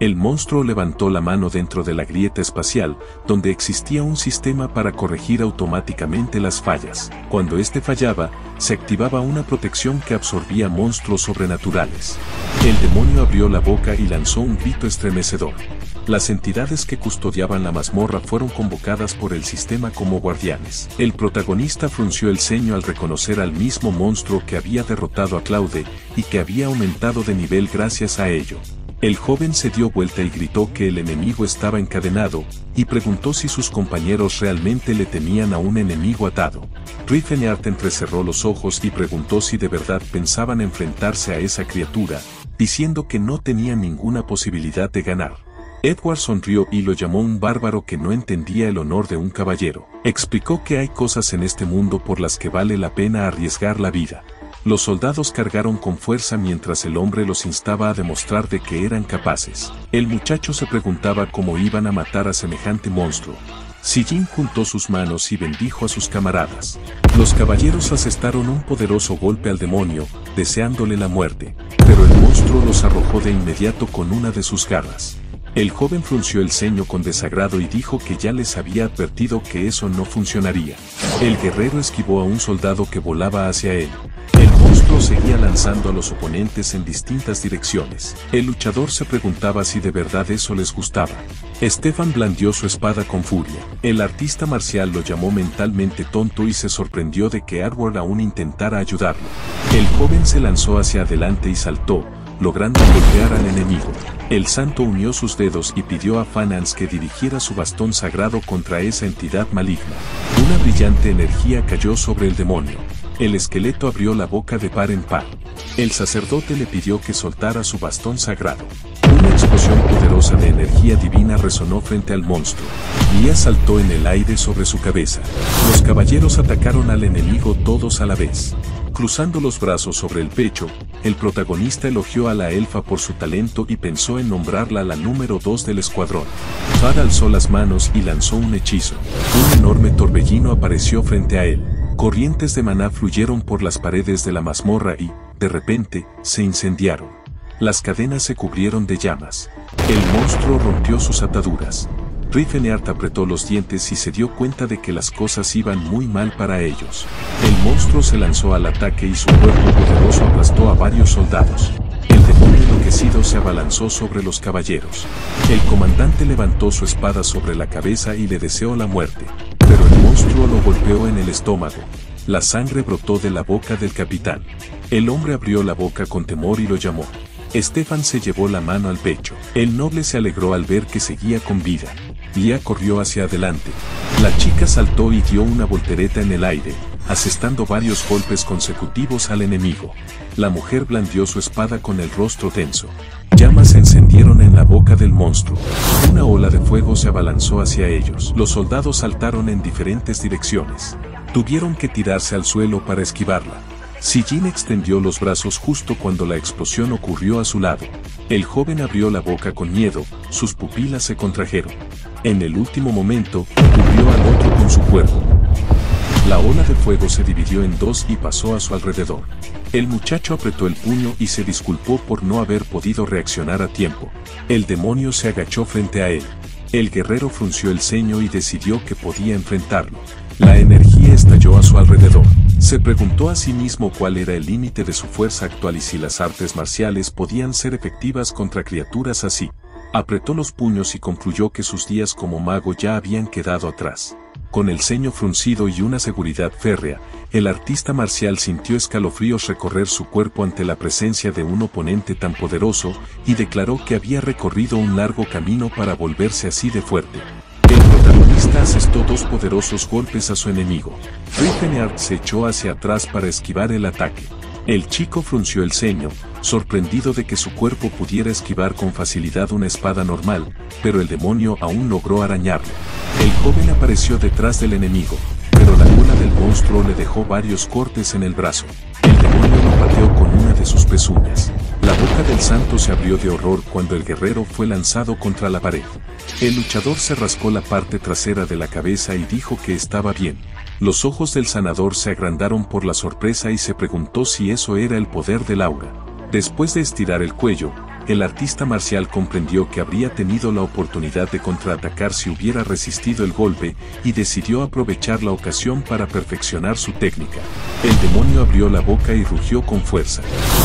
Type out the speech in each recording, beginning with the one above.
El monstruo levantó la mano dentro de la grieta espacial, donde existía un sistema para corregir automáticamente las fallas. Cuando este fallaba, se activaba una protección que absorbía monstruos sobrenaturales. El demonio abrió la boca y lanzó un grito estremecedor. Las entidades que custodiaban la mazmorra fueron convocadas por el sistema como guardianes. El protagonista frunció el ceño al reconocer al mismo monstruo que había derrotado a Claude y que había aumentado de nivel gracias a ello. El joven se dio vuelta y gritó que el enemigo estaba encadenado, y preguntó si sus compañeros realmente le temían a un enemigo atado. Riefenert entrecerró los ojos y preguntó si de verdad pensaban enfrentarse a esa criatura, diciendo que no tenían ninguna posibilidad de ganar. Edward sonrió y lo llamó un bárbaro que no entendía el honor de un caballero. Explicó que hay cosas en este mundo por las que vale la pena arriesgar la vida. Los soldados cargaron con fuerza mientras el hombre los instaba a demostrar de que eran capaces. El muchacho se preguntaba cómo iban a matar a semejante monstruo. Sijin juntó sus manos y bendijo a sus camaradas. Los caballeros asestaron un poderoso golpe al demonio, deseándole la muerte, pero el monstruo los arrojó de inmediato con una de sus garras. El joven frunció el ceño con desagrado y dijo que ya les había advertido que eso no funcionaría. El guerrero esquivó a un soldado que volaba hacia él. El monstruo seguía lanzando a los oponentes en distintas direcciones. El luchador se preguntaba si de verdad eso les gustaba. Stefan blandió su espada con furia. El artista marcial lo llamó mentalmente tonto y se sorprendió de que Edward aún intentara ayudarlo. El joven se lanzó hacia adelante y saltó, logrando golpear al enemigo. El santo unió sus dedos y pidió a Fanance que dirigiera su bastón sagrado contra esa entidad maligna. Una brillante energía cayó sobre el demonio. El esqueleto abrió la boca de par en par. El sacerdote le pidió que soltara su bastón sagrado. Una explosión poderosa de energía divina resonó frente al monstruo. Lia saltó en el aire sobre su cabeza. Los caballeros atacaron al enemigo todos a la vez. Cruzando los brazos sobre el pecho, el protagonista elogió a la elfa por su talento y pensó en nombrarla la número 2 del escuadrón. Thad alzó las manos y lanzó un hechizo. Un enorme torbellino apareció frente a él. Corrientes de maná fluyeron por las paredes de la mazmorra y, de repente, se incendiaron. Las cadenas se cubrieron de llamas. El monstruo rompió sus ataduras. Riefenert apretó los dientes y se dio cuenta de que las cosas iban muy mal para ellos. El monstruo se lanzó al ataque y su cuerpo poderoso aplastó a varios soldados. El demonio enloquecido se abalanzó sobre los caballeros. El comandante levantó su espada sobre la cabeza y le deseó la muerte, pero el monstruo lo golpeó en el estómago. La sangre brotó de la boca del capitán. El hombre abrió la boca con temor y lo llamó. Stefan se llevó la mano al pecho. El noble se alegró al ver que seguía con vida. Lia corrió hacia adelante. La chica saltó y dio una voltereta en el aire, asestando varios golpes consecutivos al enemigo. La mujer blandió su espada con el rostro tenso. Llamas se encendieron en la boca del monstruo. Una ola de fuego se abalanzó hacia ellos. Los soldados saltaron en diferentes direcciones. Tuvieron que tirarse al suelo para esquivarla. Sijin extendió los brazos justo cuando la explosión ocurrió a su lado. El joven abrió la boca con miedo, sus pupilas se contrajeron. En el último momento, cubrió al otro con su cuerpo. La ola de fuego se dividió en dos y pasó a su alrededor. El muchacho apretó el puño y se disculpó por no haber podido reaccionar a tiempo. El demonio se agachó frente a él. El guerrero frunció el ceño y decidió que podía enfrentarlo. La energía estalló a su alrededor. Se preguntó a sí mismo cuál era el límite de su fuerza actual y si las artes marciales podían ser efectivas contra criaturas así. Apretó los puños y concluyó que sus días como mago ya habían quedado atrás. Con el ceño fruncido y una seguridad férrea, el artista marcial sintió escalofríos recorrer su cuerpo ante la presencia de un oponente tan poderoso y declaró que había recorrido un largo camino para volverse así de fuerte. El protagonista asestó dos poderosos golpes a su enemigo. Riefenert se echó hacia atrás para esquivar el ataque. El chico frunció el ceño, sorprendido de que su cuerpo pudiera esquivar con facilidad una espada normal, pero el demonio aún logró arañarlo. El joven apareció detrás del enemigo, pero la cola del monstruo le dejó varios cortes en el brazo. El demonio lo pateó con una de sus pezuñas. La boca del santo se abrió de horror cuando el guerrero fue lanzado contra la pared. El luchador se rascó la parte trasera de la cabeza y dijo que estaba bien. Los ojos del sanador se agrandaron por la sorpresa y se preguntó si eso era el poder del aura. Después de estirar el cuello, el artista marcial comprendió que habría tenido la oportunidad de contraatacar si hubiera resistido el golpe y decidió aprovechar la ocasión para perfeccionar su técnica. El demonio abrió la boca y rugió con fuerza.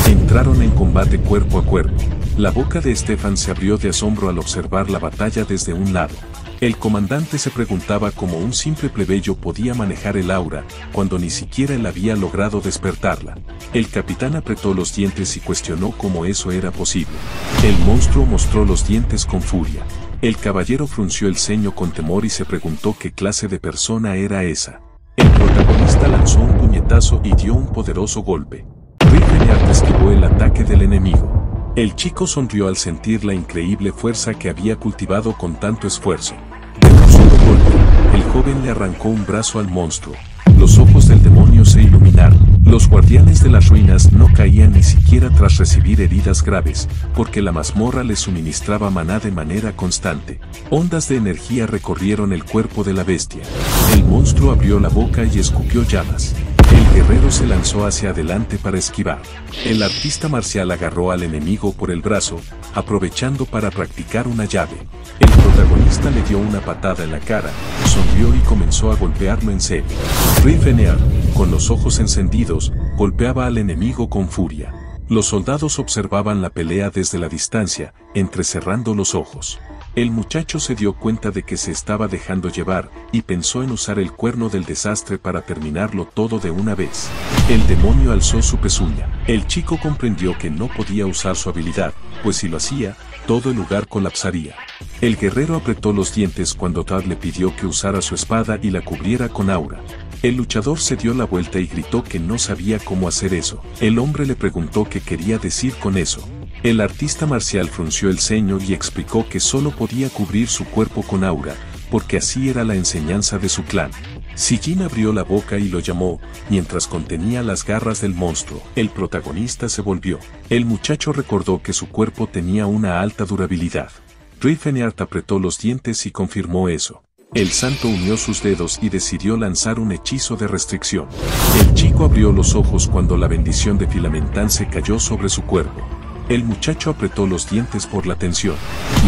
Entraron en combate cuerpo a cuerpo. La boca de Stefan se abrió de asombro al observar la batalla desde un lado. El comandante se preguntaba cómo un simple plebeyo podía manejar el aura, cuando ni siquiera él había logrado despertarla. El capitán apretó los dientes y cuestionó cómo eso era posible. El monstruo mostró los dientes con furia. El caballero frunció el ceño con temor y se preguntó qué clase de persona era esa. El protagonista lanzó un puñetazo y dio un poderoso golpe. Riefenstahl esquivó el ataque del enemigo. El chico sonrió al sentir la increíble fuerza que había cultivado con tanto esfuerzo. De un solo golpe, el joven le arrancó un brazo al monstruo. Los ojos del demonio se iluminaron. Los guardianes de las ruinas no caían ni siquiera tras recibir heridas graves, porque la mazmorra les suministraba maná de manera constante. Ondas de energía recorrieron el cuerpo de la bestia. El monstruo abrió la boca y escupió llamas. El guerrero se lanzó hacia adelante para esquivar. El artista marcial agarró al enemigo por el brazo, aprovechando para practicar una llave. El protagonista le dio una patada en la cara, sonrió y comenzó a golpearlo en serio. Riefenstahl, con los ojos encendidos, golpeaba al enemigo con furia. Los soldados observaban la pelea desde la distancia, entrecerrando los ojos. El muchacho se dio cuenta de que se estaba dejando llevar, y pensó en usar el cuerno del desastre para terminarlo todo de una vez. El demonio alzó su pezuña. El chico comprendió que no podía usar su habilidad, pues si lo hacía, todo el lugar colapsaría. El guerrero apretó los dientes cuando Tad le pidió que usara su espada y la cubriera con aura. El luchador se dio la vuelta y gritó que no sabía cómo hacer eso. El hombre le preguntó qué quería decir con eso. El artista marcial frunció el ceño y explicó que solo podía cubrir su cuerpo con aura, porque así era la enseñanza de su clan. Sijin abrió la boca y lo llamó, mientras contenía las garras del monstruo. El protagonista se volvió. El muchacho recordó que su cuerpo tenía una alta durabilidad. Riefenstahl apretó los dientes y confirmó eso. El santo unió sus dedos y decidió lanzar un hechizo de restricción. El chico abrió los ojos cuando la bendición de Filamentance cayó sobre su cuerpo. El muchacho apretó los dientes por la tensión.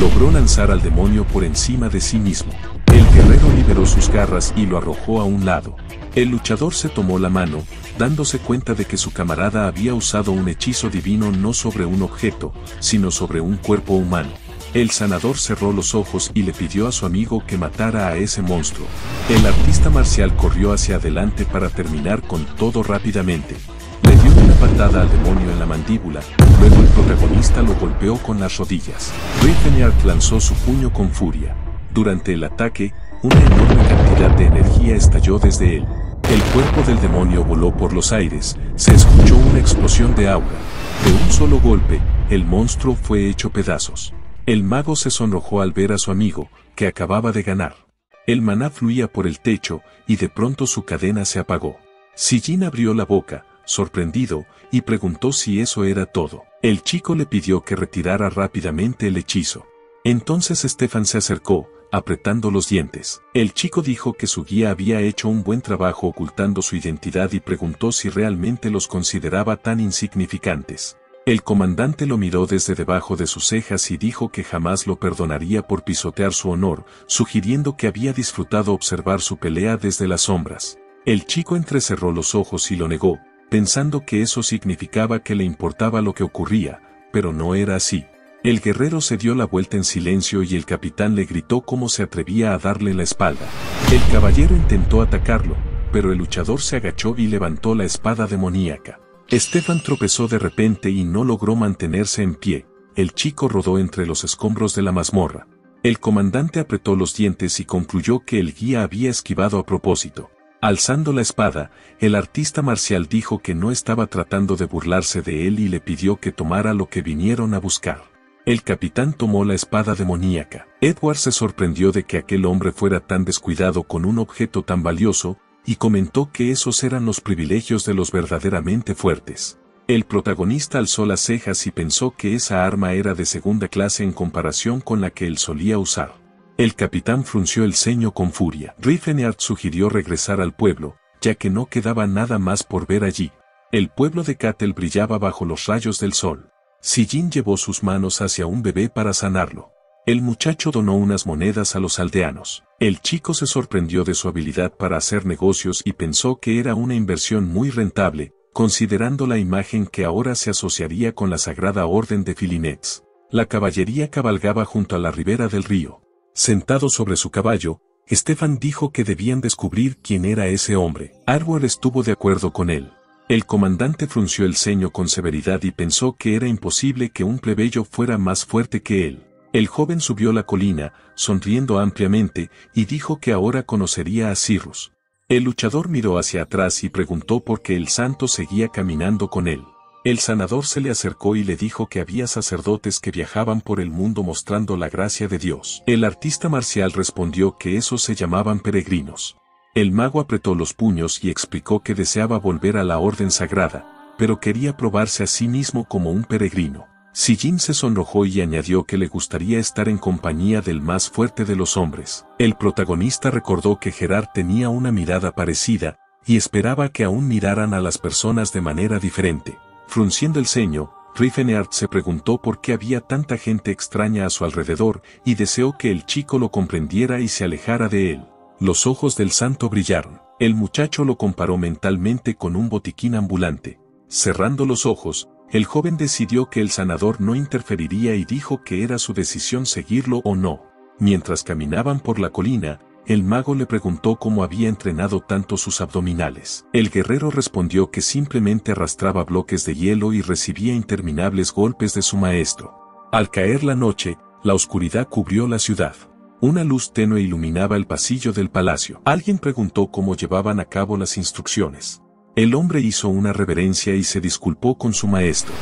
Logró lanzar al demonio por encima de sí mismo. El guerrero liberó sus garras y lo arrojó a un lado. El luchador se tomó la mano, dándose cuenta de que su camarada había usado un hechizo divino no sobre un objeto, sino sobre un cuerpo humano. El sanador cerró los ojos y le pidió a su amigo que matara a ese monstruo. El artista marcial corrió hacia adelante para terminar con todo rápidamente. Le dio una patada al demonio en la mandíbula, luego el protagonista lo golpeó con las rodillas. Riefenstahl lanzó su puño con furia. Durante el ataque, una enorme cantidad de energía estalló desde él. El cuerpo del demonio voló por los aires, se escuchó una explosión de aura. De un solo golpe, el monstruo fue hecho pedazos. El mago se sonrojó al ver a su amigo, que acababa de ganar. El maná fluía por el techo, y de pronto su cadena se apagó. Sijin abrió la boca, sorprendido, y preguntó si eso era todo. El chico le pidió que retirara rápidamente el hechizo. Entonces Stefan se acercó, apretando los dientes. El chico dijo que su guía había hecho un buen trabajo ocultando su identidad y preguntó si realmente los consideraba tan insignificantes. El comandante lo miró desde debajo de sus cejas y dijo que jamás lo perdonaría por pisotear su honor, sugiriendo que había disfrutado observar su pelea desde las sombras. El chico entrecerró los ojos y lo negó, pensando que eso significaba que le importaba lo que ocurría, pero no era así. El guerrero se dio la vuelta en silencio y el capitán le gritó cómo se atrevía a darle la espalda. El caballero intentó atacarlo, pero el luchador se agachó y levantó la espada demoníaca. Stefan tropezó de repente y no logró mantenerse en pie. El chico rodó entre los escombros de la mazmorra. El comandante apretó los dientes y concluyó que el guía había esquivado a propósito. Alzando la espada, el artista marcial dijo que no estaba tratando de burlarse de él y le pidió que tomara lo que vinieron a buscar. El capitán tomó la espada demoníaca. Edward se sorprendió de que aquel hombre fuera tan descuidado con un objeto tan valioso, y comentó que esos eran los privilegios de los verdaderamente fuertes. El protagonista alzó las cejas y pensó que esa arma era de segunda clase en comparación con la que él solía usar. El capitán frunció el ceño con furia. Riefenstahl sugirió regresar al pueblo, ya que no quedaba nada más por ver allí. El pueblo de Catel brillaba bajo los rayos del sol. Sijin llevó sus manos hacia un bebé para sanarlo. El muchacho donó unas monedas a los aldeanos. El chico se sorprendió de su habilidad para hacer negocios y pensó que era una inversión muy rentable, considerando la imagen que ahora se asociaría con la Sagrada Orden de Filinets. La caballería cabalgaba junto a la ribera del río. Sentado sobre su caballo, Stefan dijo que debían descubrir quién era ese hombre. Arwer estuvo de acuerdo con él. El comandante frunció el ceño con severidad y pensó que era imposible que un plebeyo fuera más fuerte que él. El joven subió la colina, sonriendo ampliamente, y dijo que ahora conocería a Cyrus. El luchador miró hacia atrás y preguntó por qué el santo seguía caminando con él. El sanador se le acercó y le dijo que había sacerdotes que viajaban por el mundo mostrando la gracia de Dios. El artista marcial respondió que esos se llamaban peregrinos. El mago apretó los puños y explicó que deseaba volver a la orden sagrada, pero quería probarse a sí mismo como un peregrino. Sijin se sonrojó y añadió que le gustaría estar en compañía del más fuerte de los hombres. El protagonista recordó que Gerard tenía una mirada parecida, y esperaba que aún miraran a las personas de manera diferente. Frunciendo el ceño, Riefenert se preguntó por qué había tanta gente extraña a su alrededor y deseó que el chico lo comprendiera y se alejara de él. Los ojos del santo brillaron. El muchacho lo comparó mentalmente con un botiquín ambulante. Cerrando los ojos, el joven decidió que el sanador no interferiría y dijo que era su decisión seguirlo o no. Mientras caminaban por la colina, el mago le preguntó cómo había entrenado tanto sus abdominales. El guerrero respondió que simplemente arrastraba bloques de hielo y recibía interminables golpes de su maestro. Al caer la noche, la oscuridad cubrió la ciudad. Una luz tenue iluminaba el pasillo del palacio. Alguien preguntó cómo llevaban a cabo las instrucciones. El hombre hizo una reverencia y se disculpó con su maestro.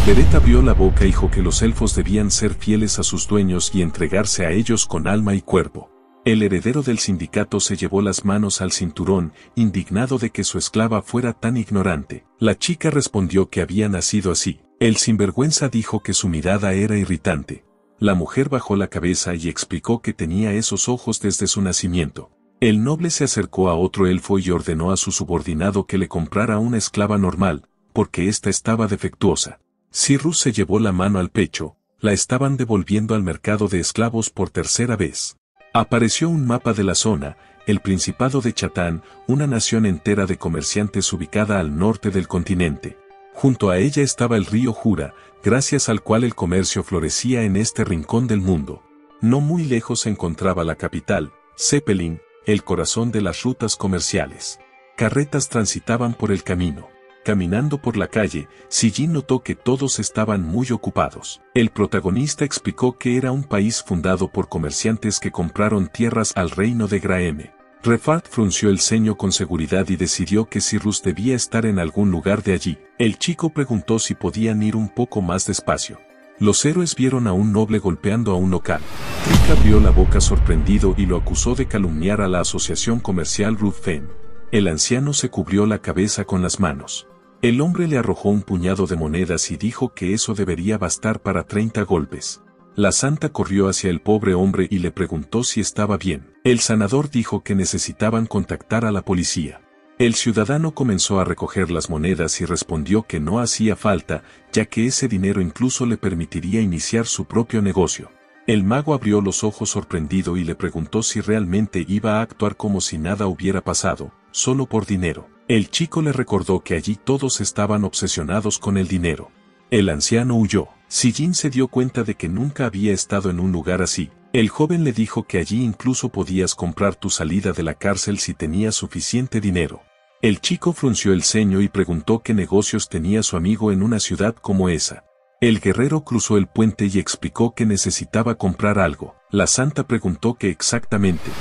Beret abrió la boca y dijo que los elfos debían ser fieles a sus dueños y entregarse a ellos con alma y cuerpo. El heredero del sindicato se llevó las manos al cinturón, indignado de que su esclava fuera tan ignorante. La chica respondió que había nacido así. El sinvergüenza dijo que su mirada era irritante. La mujer bajó la cabeza y explicó que tenía esos ojos desde su nacimiento. El noble se acercó a otro elfo y ordenó a su subordinado que le comprara una esclava normal, porque ésta estaba defectuosa. Cyrus se llevó la mano al pecho, la estaban devolviendo al mercado de esclavos por tercera vez. Apareció un mapa de la zona, el Principado de Chatán, una nación entera de comerciantes ubicada al norte del continente. Junto a ella estaba el río Jura, gracias al cual el comercio florecía en este rincón del mundo. No muy lejos se encontraba la capital, Zeppelin, el corazón de las rutas comerciales. Carretas transitaban por el camino. Caminando por la calle, Sijin notó que todos estaban muy ocupados. El protagonista explicó que era un país fundado por comerciantes que compraron tierras al reino de Graeme. Refart frunció el ceño con seguridad y decidió que Cyrus debía estar en algún lugar de allí. El chico preguntó si podían ir un poco más despacio. Los héroes vieron a un noble golpeando a un local. Rick abrió la boca sorprendido y lo acusó de calumniar a la asociación comercial Ruthven. El anciano se cubrió la cabeza con las manos. El hombre le arrojó un puñado de monedas y dijo que eso debería bastar para 30 golpes. La santa corrió hacia el pobre hombre y le preguntó si estaba bien. El sanador dijo que necesitaban contactar a la policía. El ciudadano comenzó a recoger las monedas y respondió que no hacía falta, ya que ese dinero incluso le permitiría iniciar su propio negocio. El mago abrió los ojos sorprendido y le preguntó si realmente iba a actuar como si nada hubiera pasado, solo por dinero. El chico le recordó que allí todos estaban obsesionados con el dinero. El anciano huyó. Sijin se dio cuenta de que nunca había estado en un lugar así. El joven le dijo que allí incluso podías comprar tu salida de la cárcel si tenías suficiente dinero. El chico frunció el ceño y preguntó qué negocios tenía su amigo en una ciudad como esa. El guerrero cruzó el puente y explicó que necesitaba comprar algo. La santa preguntó qué exactamente.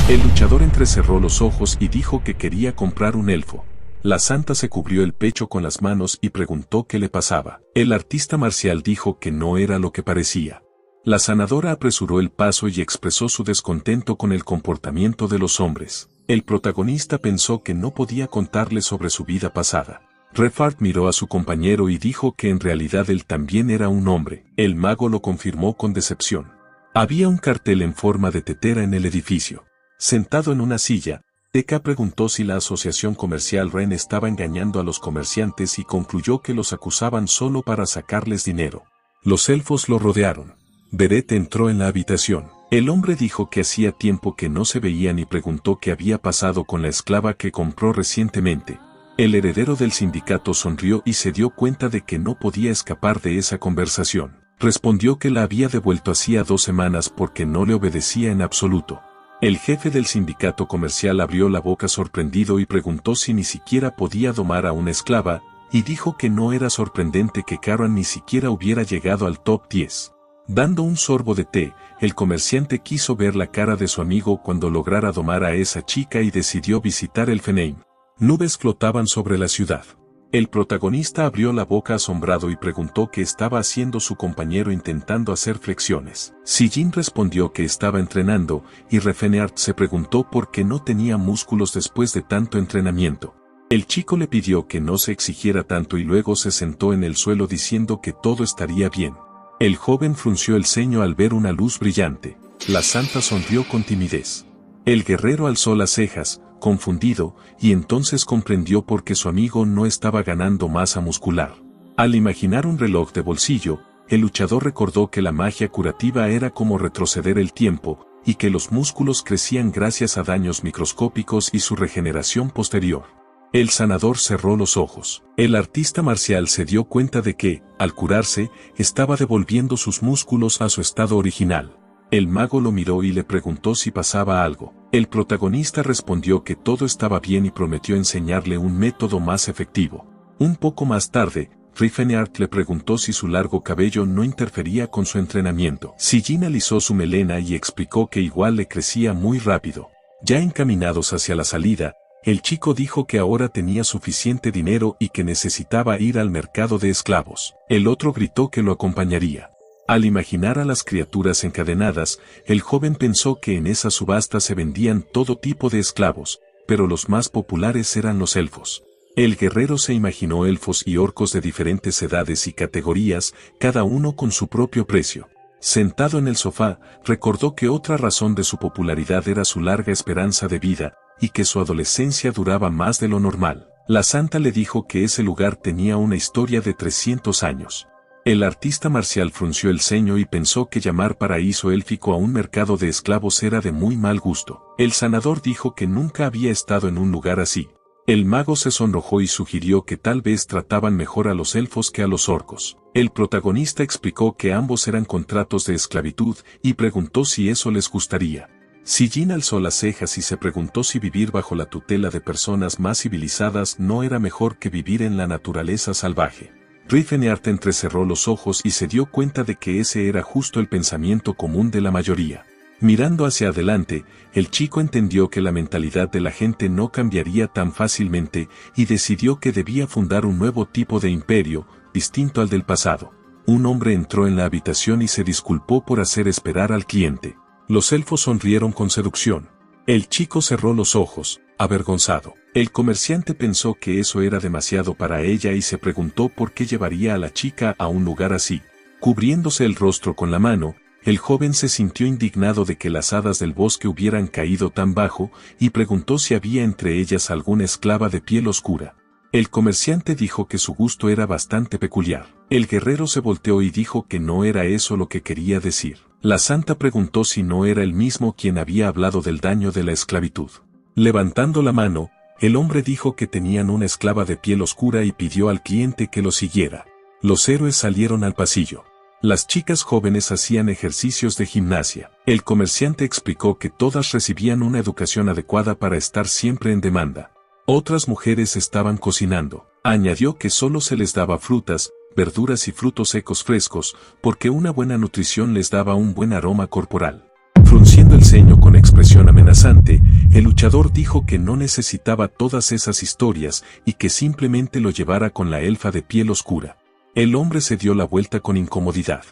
El luchador entrecerró los ojos y dijo que quería comprar un elfo. La santa se cubrió el pecho con las manos y preguntó qué le pasaba. El artista marcial dijo que no era lo que parecía. La sanadora apresuró el paso y expresó su descontento con el comportamiento de los hombres. El protagonista pensó que no podía contarle sobre su vida pasada. Refart miró a su compañero y dijo que en realidad él también era un hombre. El mago lo confirmó con decepción. Había un cartel en forma de tetera en el edificio. Sentado en una silla, Teka preguntó si la asociación comercial Ren estaba engañando a los comerciantes y concluyó que los acusaban solo para sacarles dinero. Los elfos lo rodearon. Beret entró en la habitación. El hombre dijo que hacía tiempo que no se veían y preguntó qué había pasado con la esclava que compró recientemente. El heredero del sindicato sonrió y se dio cuenta de que no podía escapar de esa conversación. Respondió que la había devuelto hacía 2 semanas porque no le obedecía en absoluto. El jefe del sindicato comercial abrió la boca sorprendido y preguntó si ni siquiera podía domar a una esclava, y dijo que no era sorprendente que Karen ni siquiera hubiera llegado al top 10. Dando un sorbo de té, el comerciante quiso ver la cara de su amigo cuando lograra domar a esa chica y decidió visitar el Fenheim. Nubes flotaban sobre la ciudad. El protagonista abrió la boca asombrado y preguntó qué estaba haciendo su compañero intentando hacer flexiones. Sijin respondió que estaba entrenando, y Refeneart se preguntó por qué no tenía músculos después de tanto entrenamiento. El chico le pidió que no se exigiera tanto y luego se sentó en el suelo diciendo que todo estaría bien. El joven frunció el ceño al ver una luz brillante. La santa sonrió con timidez. El guerrero alzó las cejas, confundido, y entonces comprendió por qué su amigo no estaba ganando masa muscular. Al imaginar un reloj de bolsillo, el luchador recordó que la magia curativa era como retroceder el tiempo, y que los músculos crecían gracias a daños microscópicos y su regeneración posterior. El sanador cerró los ojos. El artista marcial se dio cuenta de que, al curarse, estaba devolviendo sus músculos a su estado original. El mago lo miró y le preguntó si pasaba algo. El protagonista respondió que todo estaba bien y prometió enseñarle un método más efectivo. Un poco más tarde, Refeneart le preguntó si su largo cabello no interfería con su entrenamiento. Sijin alisó su melena y explicó que igual le crecía muy rápido. Ya encaminados hacia la salida, el chico dijo que ahora tenía suficiente dinero y que necesitaba ir al mercado de esclavos. El otro gritó que lo acompañaría. Al imaginar a las criaturas encadenadas, el joven pensó que en esa subasta se vendían todo tipo de esclavos, pero los más populares eran los elfos. El guerrero se imaginó elfos y orcos de diferentes edades y categorías, cada uno con su propio precio. Sentado en el sofá, recordó que otra razón de su popularidad era su larga esperanza de vida, y que su adolescencia duraba más de lo normal. La santa le dijo que ese lugar tenía una historia de 300 años. El artista marcial frunció el ceño y pensó que llamar paraíso élfico a un mercado de esclavos era de muy mal gusto. El sanador dijo que nunca había estado en un lugar así. El mago se sonrojó y sugirió que tal vez trataban mejor a los elfos que a los orcos. El protagonista explicó que ambos eran contratos de esclavitud y preguntó si eso les gustaría. Sijin alzó las cejas y se preguntó si vivir bajo la tutela de personas más civilizadas no era mejor que vivir en la naturaleza salvaje. Refeneart entrecerró los ojos y se dio cuenta de que ese era justo el pensamiento común de la mayoría. Mirando hacia adelante, el chico entendió que la mentalidad de la gente no cambiaría tan fácilmente y decidió que debía fundar un nuevo tipo de imperio, distinto al del pasado. Un hombre entró en la habitación y se disculpó por hacer esperar al cliente. Los elfos sonrieron con seducción. El chico cerró los ojos, avergonzado. El comerciante pensó que eso era demasiado para ella y se preguntó por qué llevaría a la chica a un lugar así. Cubriéndose el rostro con la mano, el joven se sintió indignado de que las hadas del bosque hubieran caído tan bajo y preguntó si había entre ellas alguna esclava de piel oscura. El comerciante dijo que su gusto era bastante peculiar. El guerrero se volteó y dijo que no era eso lo que quería decir. La santa preguntó si no era él mismo quien había hablado del daño de la esclavitud. Levantando la mano, el hombre dijo que tenían una esclava de piel oscura y pidió al cliente que lo siguiera. Los héroes salieron al pasillo. Las chicas jóvenes hacían ejercicios de gimnasia. El comerciante explicó que todas recibían una educación adecuada para estar siempre en demanda. Otras mujeres estaban cocinando. Añadió que solo se les daba frutas, verduras y frutos secos frescos, porque una buena nutrición les daba un buen aroma corporal. Frunciendo el ceño con expresión amenazante, el luchador dijo que no necesitaba todas esas historias y que simplemente lo llevara con la elfa de piel oscura. El hombre se dio la vuelta con incomodidad.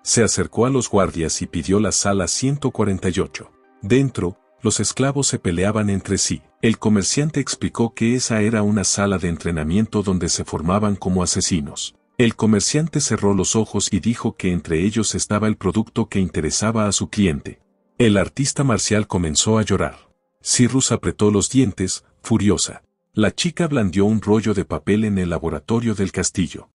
Se acercó a los guardias y pidió la sala 148. Dentro, los esclavos se peleaban entre sí. El comerciante explicó que esa era una sala de entrenamiento donde se formaban como asesinos. El comerciante cerró los ojos y dijo que entre ellos estaba el producto que interesaba a su cliente. El artista marcial comenzó a llorar. Cyrus apretó los dientes, furiosa. La chica blandió un rollo de papel en el laboratorio del castillo.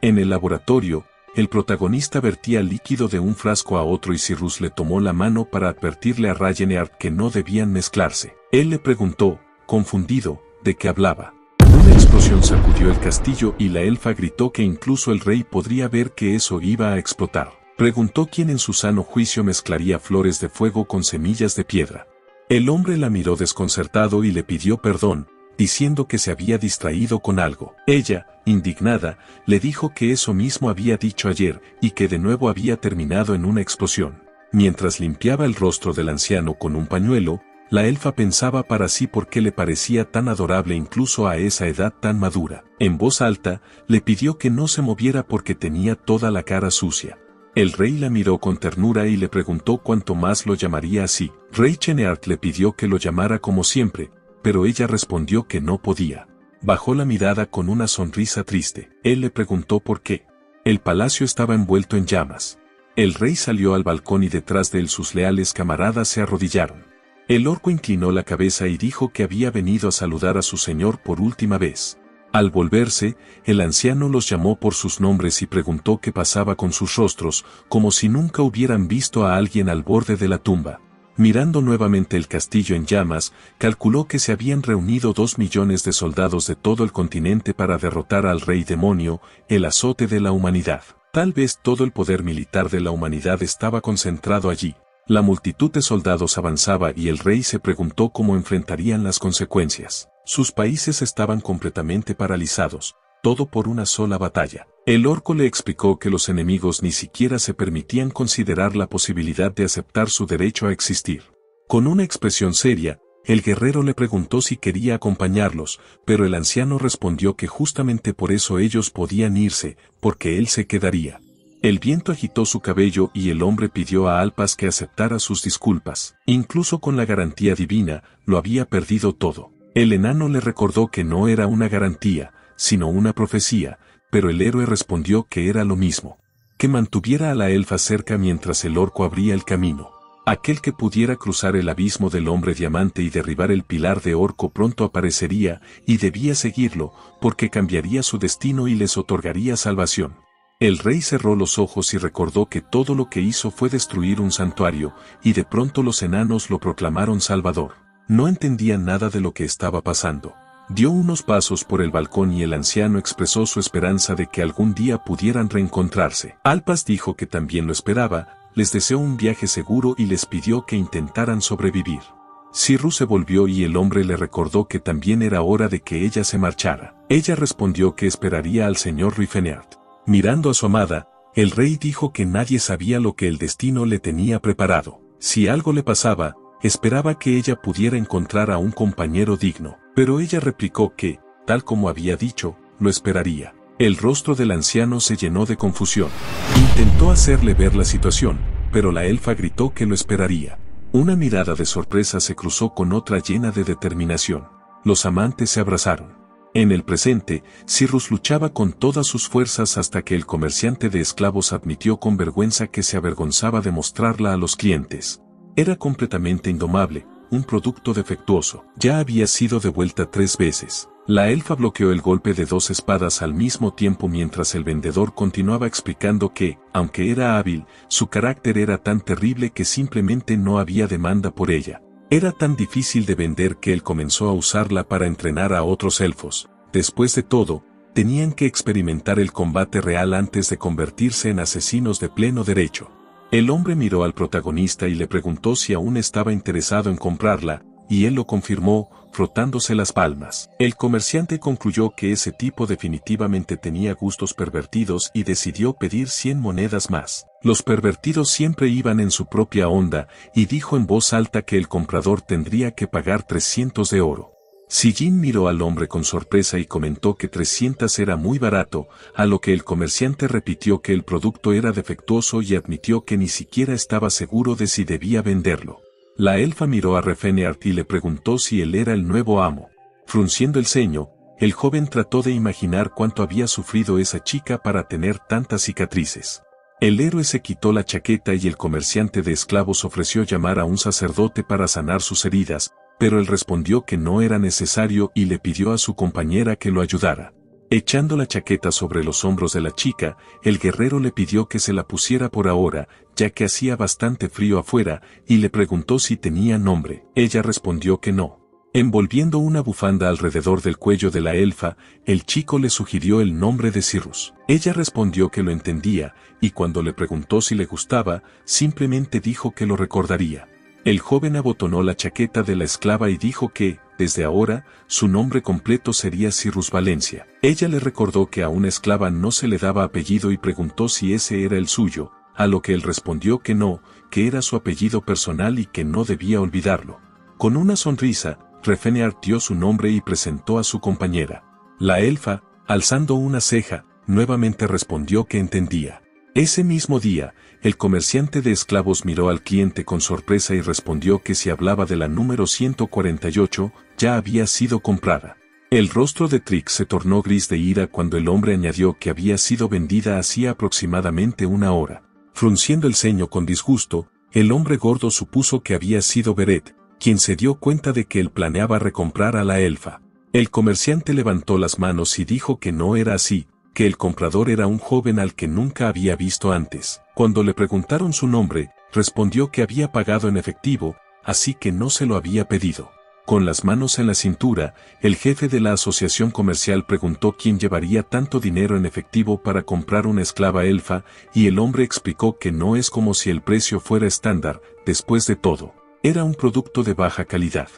En el laboratorio, el protagonista vertía líquido de un frasco a otro y Cyrus le tomó la mano para advertirle a Ryanair que no debían mezclarse. Él le preguntó, confundido, de qué hablaba. Una explosión sacudió el castillo y la elfa gritó que incluso el rey podría ver que eso iba a explotar. Preguntó quién en su sano juicio mezclaría flores de fuego con semillas de piedra. El hombre la miró desconcertado y le pidió perdón, diciendo que se había distraído con algo. Ella, indignada, le dijo que eso mismo había dicho ayer y que de nuevo había terminado en una explosión. Mientras limpiaba el rostro del anciano con un pañuelo, la elfa pensaba para sí por qué le parecía tan adorable incluso a esa edad tan madura. En voz alta, le pidió que no se moviera porque tenía toda la cara sucia. El rey la miró con ternura y le preguntó cuánto más lo llamaría así. Ryanair le pidió que lo llamara como siempre, pero ella respondió que no podía. Bajó la mirada con una sonrisa triste. Él le preguntó por qué. El palacio estaba envuelto en llamas. El rey salió al balcón y detrás de él sus leales camaradas se arrodillaron. El orco inclinó la cabeza y dijo que había venido a saludar a su señor por última vez. Al volverse, el anciano los llamó por sus nombres y preguntó qué pasaba con sus rostros, como si nunca hubieran visto a alguien al borde de la tumba. Mirando nuevamente el castillo en llamas, calculó que se habían reunido 2 millones de soldados de todo el continente para derrotar al rey demonio, el azote de la humanidad. Tal vez todo el poder militar de la humanidad estaba concentrado allí. La multitud de soldados avanzaba y el rey se preguntó cómo enfrentarían las consecuencias. Sus países estaban completamente paralizados, todo por una sola batalla. El orco le explicó que los enemigos ni siquiera se permitían considerar la posibilidad de aceptar su derecho a existir. Con una expresión seria, el guerrero le preguntó si quería acompañarlos, pero el anciano respondió que justamente por eso ellos podían irse, porque él se quedaría. El viento agitó su cabello y el hombre pidió a Alpas que aceptara sus disculpas. Incluso con la garantía divina, lo había perdido todo. El enano le recordó que no era una garantía, sino una profecía, pero el héroe respondió que era lo mismo. Que mantuviera a la elfa cerca mientras el orco abría el camino. Aquel que pudiera cruzar el abismo del hombre diamante y derribar el pilar de orco pronto aparecería, y debía seguirlo, porque cambiaría su destino y les otorgaría salvación. El rey cerró los ojos y recordó que todo lo que hizo fue destruir un santuario, y de pronto los enanos lo proclamaron salvador. No entendían nada de lo que estaba pasando. Dio unos pasos por el balcón y el anciano expresó su esperanza de que algún día pudieran reencontrarse. Alpas dijo que también lo esperaba, les deseó un viaje seguro y les pidió que intentaran sobrevivir. Cyrus se volvió y el hombre le recordó que también era hora de que ella se marchara. Ella respondió que esperaría al señor Ryanair. Mirando a su amada, el rey dijo que nadie sabía lo que el destino le tenía preparado. Si algo le pasaba, esperaba que ella pudiera encontrar a un compañero digno, pero ella replicó que, tal como había dicho, lo esperaría. El rostro del anciano se llenó de confusión. Intentó hacerle ver la situación, pero la elfa gritó que lo esperaría. Una mirada de sorpresa se cruzó con otra llena de determinación. Los amantes se abrazaron. En el presente, Cyrus luchaba con todas sus fuerzas hasta que el comerciante de esclavos admitió con vergüenza que se avergonzaba de mostrarla a los clientes. Era completamente indomable, un producto defectuoso. Ya había sido devuelta 3 veces. La elfa bloqueó el golpe de 2 espadas al mismo tiempo mientras el vendedor continuaba explicando que, aunque era hábil, su carácter era tan terrible que simplemente no había demanda por ella. Era tan difícil de vender que él comenzó a usarla para entrenar a otros elfos. Después de todo, tenían que experimentar el combate real antes de convertirse en asesinos de pleno derecho. El hombre miró al protagonista y le preguntó si aún estaba interesado en comprarla, y él lo confirmó, frotándose las palmas. El comerciante concluyó que ese tipo definitivamente tenía gustos pervertidos y decidió pedir 100 monedas más. Los pervertidos siempre iban en su propia onda, y dijo en voz alta que el comprador tendría que pagar 300 de oro. Sijin miró al hombre con sorpresa y comentó que 300 era muy barato, a lo que el comerciante repitió que el producto era defectuoso y admitió que ni siquiera estaba seguro de si debía venderlo. La elfa miró a Ryanair y le preguntó si él era el nuevo amo. Frunciendo el ceño, el joven trató de imaginar cuánto había sufrido esa chica para tener tantas cicatrices. El héroe se quitó la chaqueta y el comerciante de esclavos ofreció llamar a un sacerdote para sanar sus heridas, pero él respondió que no era necesario y le pidió a su compañera que lo ayudara. Echando la chaqueta sobre los hombros de la chica, el guerrero le pidió que se la pusiera por ahora, ya que hacía bastante frío afuera, y le preguntó si tenía nombre. Ella respondió que no. Envolviendo una bufanda alrededor del cuello de la elfa, el chico le sugirió el nombre de Cyrus. Ella respondió que lo entendía, y cuando le preguntó si le gustaba, simplemente dijo que lo recordaría. El joven abotonó la chaqueta de la esclava y dijo que, desde ahora, su nombre completo sería Cyrus Valencia. Ella le recordó que a una esclava no se le daba apellido y preguntó si ese era el suyo, a lo que él respondió que no, que era su apellido personal y que no debía olvidarlo. Con una sonrisa, Refeneart dio su nombre y presentó a su compañera. La elfa, alzando una ceja, nuevamente respondió que entendía. Ese mismo día, el comerciante de esclavos miró al cliente con sorpresa y respondió que si hablaba de la número 148, ya había sido comprada. El rostro de Trix se tornó gris de ira cuando el hombre añadió que había sido vendida hacía aproximadamente una hora. Frunciendo el ceño con disgusto, el hombre gordo supuso que había sido Beret, quien se dio cuenta de que él planeaba recomprar a la elfa. El comerciante levantó las manos y dijo que no era así, que el comprador era un joven al que nunca había visto antes. Cuando le preguntaron su nombre, respondió que había pagado en efectivo, así que no se lo había pedido. Con las manos en la cintura, el jefe de la asociación comercial preguntó quién llevaría tanto dinero en efectivo para comprar una esclava elfa, y el hombre explicó que no es como si el precio fuera estándar, después de todo, era un producto de baja calidad.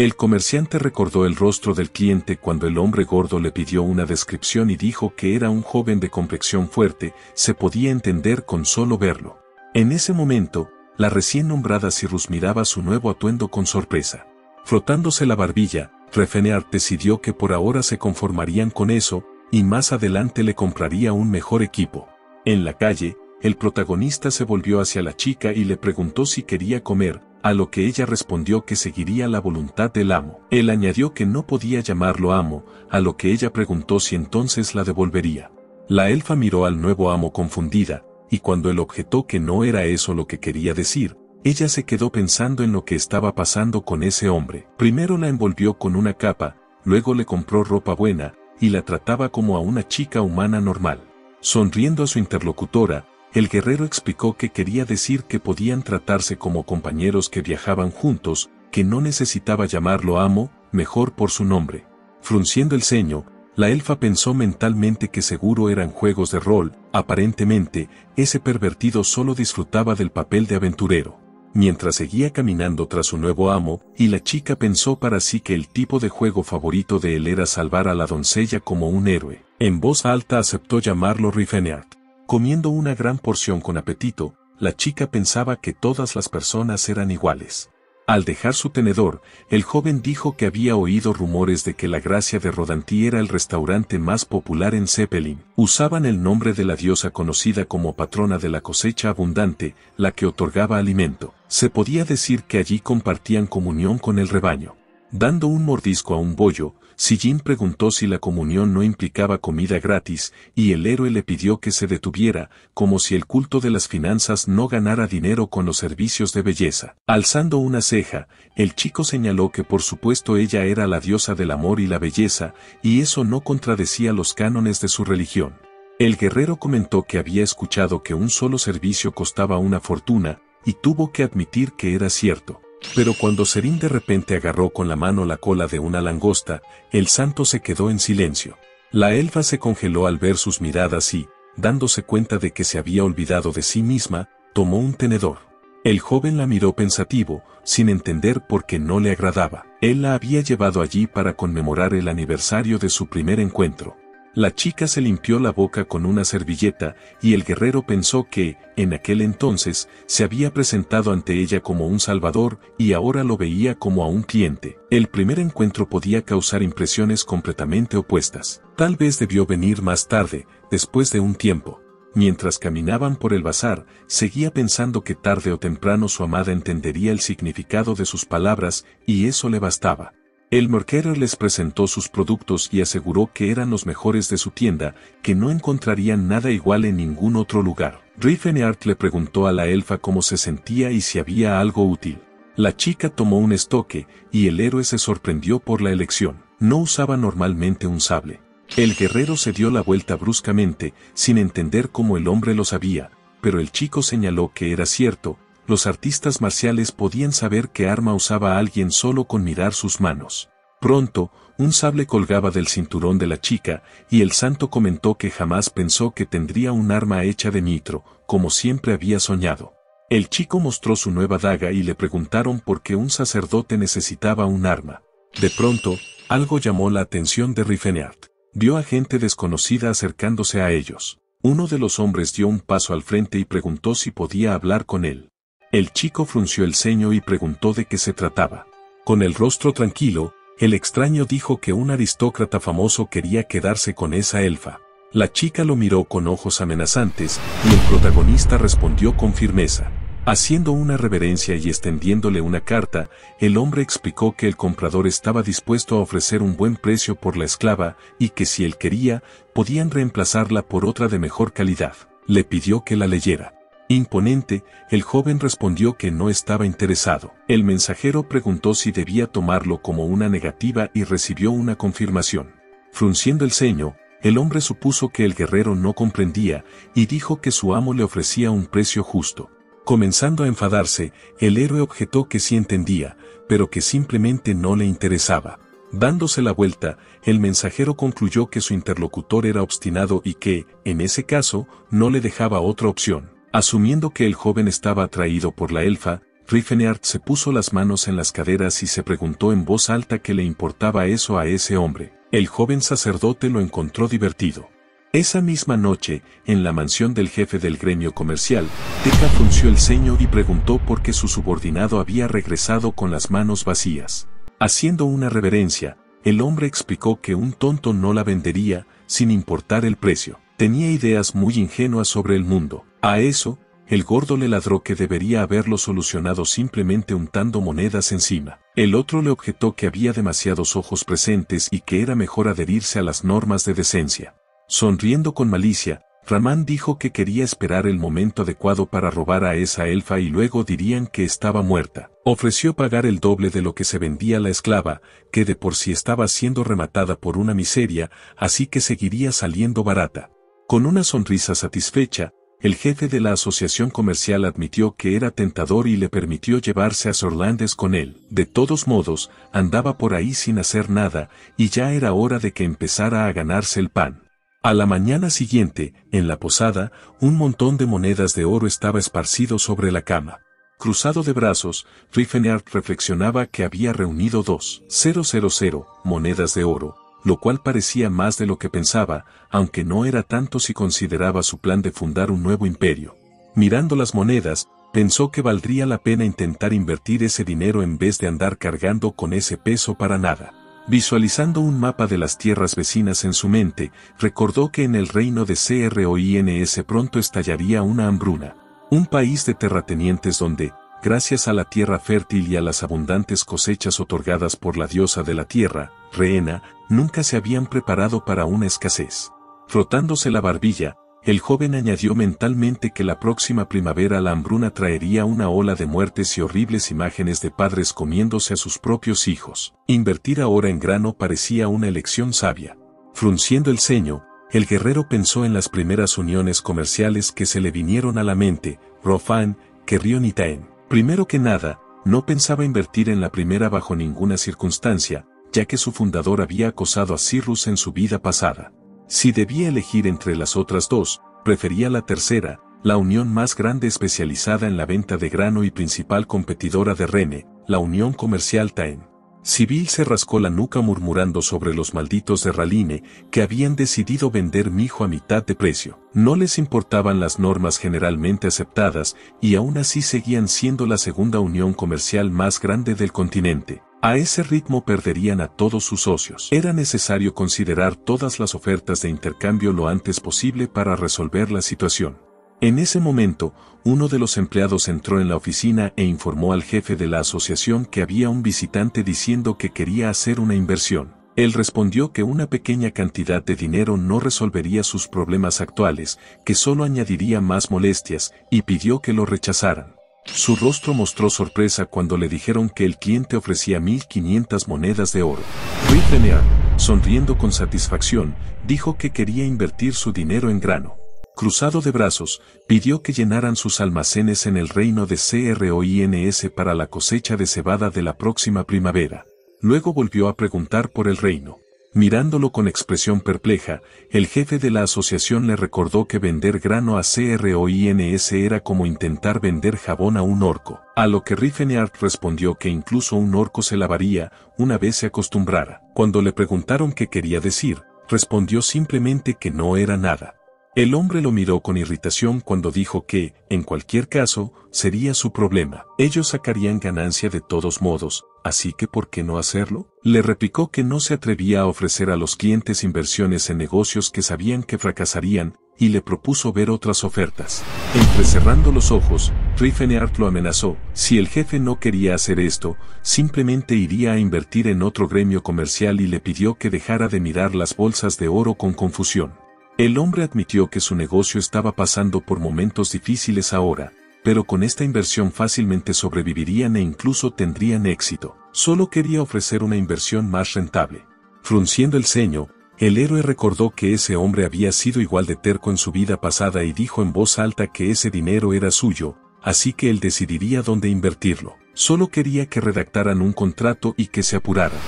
El comerciante recordó el rostro del cliente cuando el hombre gordo le pidió una descripción y dijo que era un joven de complexión fuerte, se podía entender con solo verlo. En ese momento, la recién nombrada Cyrus miraba su nuevo atuendo con sorpresa. Frotándose la barbilla, Refeneart decidió que por ahora se conformarían con eso, y más adelante le compraría un mejor equipo. En la calle, el protagonista se volvió hacia la chica y le preguntó si quería comer, a lo que ella respondió que seguiría la voluntad del amo. Él añadió que no podía llamarlo amo, a lo que ella preguntó si entonces la devolvería. La elfa miró al nuevo amo confundida, y cuando él objetó que no era eso lo que quería decir, ella se quedó pensando en lo que estaba pasando con ese hombre. Primero la envolvió con una capa, luego le compró ropa buena, y la trataba como a una chica humana normal. Sonriendo a su interlocutora, el guerrero explicó que quería decir que podían tratarse como compañeros que viajaban juntos, que no necesitaba llamarlo amo, mejor por su nombre. Frunciendo el ceño, la elfa pensó mentalmente que seguro eran juegos de rol, aparentemente, ese pervertido solo disfrutaba del papel de aventurero. Mientras seguía caminando tras su nuevo amo, y la chica pensó para sí que el tipo de juego favorito de él era salvar a la doncella como un héroe. En voz alta aceptó llamarlo Refeneart. Comiendo una gran porción con apetito, la chica pensaba que todas las personas eran iguales. Al dejar su tenedor, el joven dijo que había oído rumores de que la Gracia de Rodanty era el restaurante más popular en Zeppelin. Usaban el nombre de la diosa conocida como patrona de la cosecha abundante, la que otorgaba alimento. Se podía decir que allí compartían comunión con el rebaño. Dando un mordisco a un bollo, Sijin preguntó si la comunión no implicaba comida gratis, y el héroe le pidió que se detuviera, como si el culto de las finanzas no ganara dinero con los servicios de belleza. Alzando una ceja, el chico señaló que por supuesto ella era la diosa del amor y la belleza, y eso no contradecía los cánones de su religión. El guerrero comentó que había escuchado que un solo servicio costaba una fortuna, y tuvo que admitir que era cierto. Pero cuando Serín de repente agarró con la mano la cola de una langosta, el santo se quedó en silencio. La elfa se congeló al ver sus miradas y, dándose cuenta de que se había olvidado de sí misma, tomó un tenedor. El joven la miró pensativo, sin entender por qué no le agradaba. Él la había llevado allí para conmemorar el aniversario de su primer encuentro. La chica se limpió la boca con una servilleta, y el guerrero pensó que, en aquel entonces, se había presentado ante ella como un salvador, y ahora lo veía como a un cliente. El primer encuentro podía causar impresiones completamente opuestas. Tal vez debió venir más tarde, después de un tiempo. Mientras caminaban por el bazar, seguía pensando que tarde o temprano su amada entendería el significado de sus palabras, y eso le bastaba. El mercader les presentó sus productos y aseguró que eran los mejores de su tienda, que no encontrarían nada igual en ningún otro lugar. Refeneart le preguntó a la elfa cómo se sentía y si había algo útil. La chica tomó un estoque, y el héroe se sorprendió por la elección. No usaba normalmente un sable. El guerrero se dio la vuelta bruscamente, sin entender cómo el hombre lo sabía, pero el chico señaló que era cierto, los artistas marciales podían saber qué arma usaba alguien solo con mirar sus manos. Pronto, un sable colgaba del cinturón de la chica, y el santo comentó que jamás pensó que tendría un arma hecha de nitro, como siempre había soñado. El chico mostró su nueva daga y le preguntaron por qué un sacerdote necesitaba un arma. De pronto, algo llamó la atención de Ryfenard. Vio a gente desconocida acercándose a ellos. Uno de los hombres dio un paso al frente y preguntó si podía hablar con él. El chico frunció el ceño y preguntó de qué se trataba. Con el rostro tranquilo, el extraño dijo que un aristócrata famoso quería quedarse con esa elfa. La chica lo miró con ojos amenazantes y el protagonista respondió con firmeza. Haciendo una reverencia y extendiéndole una carta, el hombre explicó que el comprador estaba dispuesto a ofrecer un buen precio por la esclava y que si él quería, podían reemplazarla por otra de mejor calidad. Le pidió que la leyera. Imponente, el joven respondió que no estaba interesado. El mensajero preguntó si debía tomarlo como una negativa y recibió una confirmación. Frunciendo el ceño, el hombre supuso que el guerrero no comprendía y dijo que su amo le ofrecía un precio justo. Comenzando a enfadarse, el héroe objetó que sí entendía, pero que simplemente no le interesaba. Dándose la vuelta, el mensajero concluyó que su interlocutor era obstinado y que, en ese caso, no le dejaba otra opción. Asumiendo que el joven estaba atraído por la elfa, Ryfenard se puso las manos en las caderas y se preguntó en voz alta qué le importaba eso a ese hombre. El joven sacerdote lo encontró divertido. Esa misma noche, en la mansión del jefe del gremio comercial, Teka frunció el ceño y preguntó por qué su subordinado había regresado con las manos vacías. Haciendo una reverencia, el hombre explicó que un tonto no la vendería, sin importar el precio. Tenía ideas muy ingenuas sobre el mundo. A eso, el gordo le ladró que debería haberlo solucionado simplemente untando monedas encima. El otro le objetó que había demasiados ojos presentes y que era mejor adherirse a las normas de decencia. Sonriendo con malicia, Ramán dijo que quería esperar el momento adecuado para robar a esa elfa y luego dirían que estaba muerta. Ofreció pagar el doble de lo que se vendía la esclava, que de por sí estaba siendo rematada por una miseria, así que seguiría saliendo barata. Con una sonrisa satisfecha, el jefe de la asociación comercial admitió que era tentador y le permitió llevarse a Sorlandes con él. De todos modos, andaba por ahí sin hacer nada, y ya era hora de que empezara a ganarse el pan. A la mañana siguiente, en la posada, un montón de monedas de oro estaba esparcido sobre la cama. Cruzado de brazos, Ryfenard reflexionaba que había reunido 2.000 monedas de oro, lo cual parecía más de lo que pensaba, aunque no era tanto si consideraba su plan de fundar un nuevo imperio. Mirando las monedas, pensó que valdría la pena intentar invertir ese dinero en vez de andar cargando con ese peso para nada. Visualizando un mapa de las tierras vecinas en su mente, recordó que en el reino de Croins pronto estallaría una hambruna. Un país de terratenientes donde, gracias a la tierra fértil y a las abundantes cosechas otorgadas por la diosa de la tierra, Rehena, nunca se habían preparado para una escasez. Frotándose la barbilla, el joven añadió mentalmente que la próxima primavera la hambruna traería una ola de muertes y horribles imágenes de padres comiéndose a sus propios hijos. Invertir ahora en grano parecía una elección sabia. Frunciendo el ceño, el guerrero pensó en las primeras uniones comerciales que se le vinieron a la mente, Rofan, Querrión y Taen. Primero que nada, no pensaba invertir en la primera bajo ninguna circunstancia, ya que su fundador había acosado a Cyrrus en su vida pasada. Si debía elegir entre las otras dos, prefería la tercera, la unión más grande especializada en la venta de grano y principal competidora de Rene, la Unión Comercial Taen. Sibyl se rascó la nuca murmurando sobre los malditos de Raline, que habían decidido vender mijo a mitad de precio. No les importaban las normas generalmente aceptadas, y aún así seguían siendo la segunda unión comercial más grande del continente. A ese ritmo perderían a todos sus socios. Era necesario considerar todas las ofertas de intercambio lo antes posible para resolver la situación. En ese momento, uno de los empleados entró en la oficina e informó al jefe de la asociación que había un visitante diciendo que quería hacer una inversión. Él respondió que una pequeña cantidad de dinero no resolvería sus problemas actuales, que solo añadiría más molestias, y pidió que lo rechazaran. Su rostro mostró sorpresa cuando le dijeron que el cliente ofrecía 1500 monedas de oro. Rifenear, sonriendo con satisfacción, dijo que quería invertir su dinero en grano. Cruzado de brazos, pidió que llenaran sus almacenes en el reino de Croins para la cosecha de cebada de la próxima primavera. Luego volvió a preguntar por el reino. Mirándolo con expresión perpleja, el jefe de la asociación le recordó que vender grano a Croins era como intentar vender jabón a un orco, a lo que Rifenear respondió que incluso un orco se lavaría, una vez se acostumbrara. Cuando le preguntaron qué quería decir, respondió simplemente que no era nada. El hombre lo miró con irritación cuando dijo que, en cualquier caso, sería su problema. Ellos sacarían ganancia de todos modos, así que ¿por qué no hacerlo? Le replicó que no se atrevía a ofrecer a los clientes inversiones en negocios que sabían que fracasarían, y le propuso ver otras ofertas. Entrecerrando los ojos, Rifenear lo amenazó. Si el jefe no quería hacer esto, simplemente iría a invertir en otro gremio comercial y le pidió que dejara de mirar las bolsas de oro con confusión. El hombre admitió que su negocio estaba pasando por momentos difíciles ahora, pero con esta inversión fácilmente sobrevivirían e incluso tendrían éxito. Solo quería ofrecer una inversión más rentable. Frunciendo el ceño, el héroe recordó que ese hombre había sido igual de terco en su vida pasada y dijo en voz alta que ese dinero era suyo, así que él decidiría dónde invertirlo. Solo quería que redactaran un contrato y que se apuraran.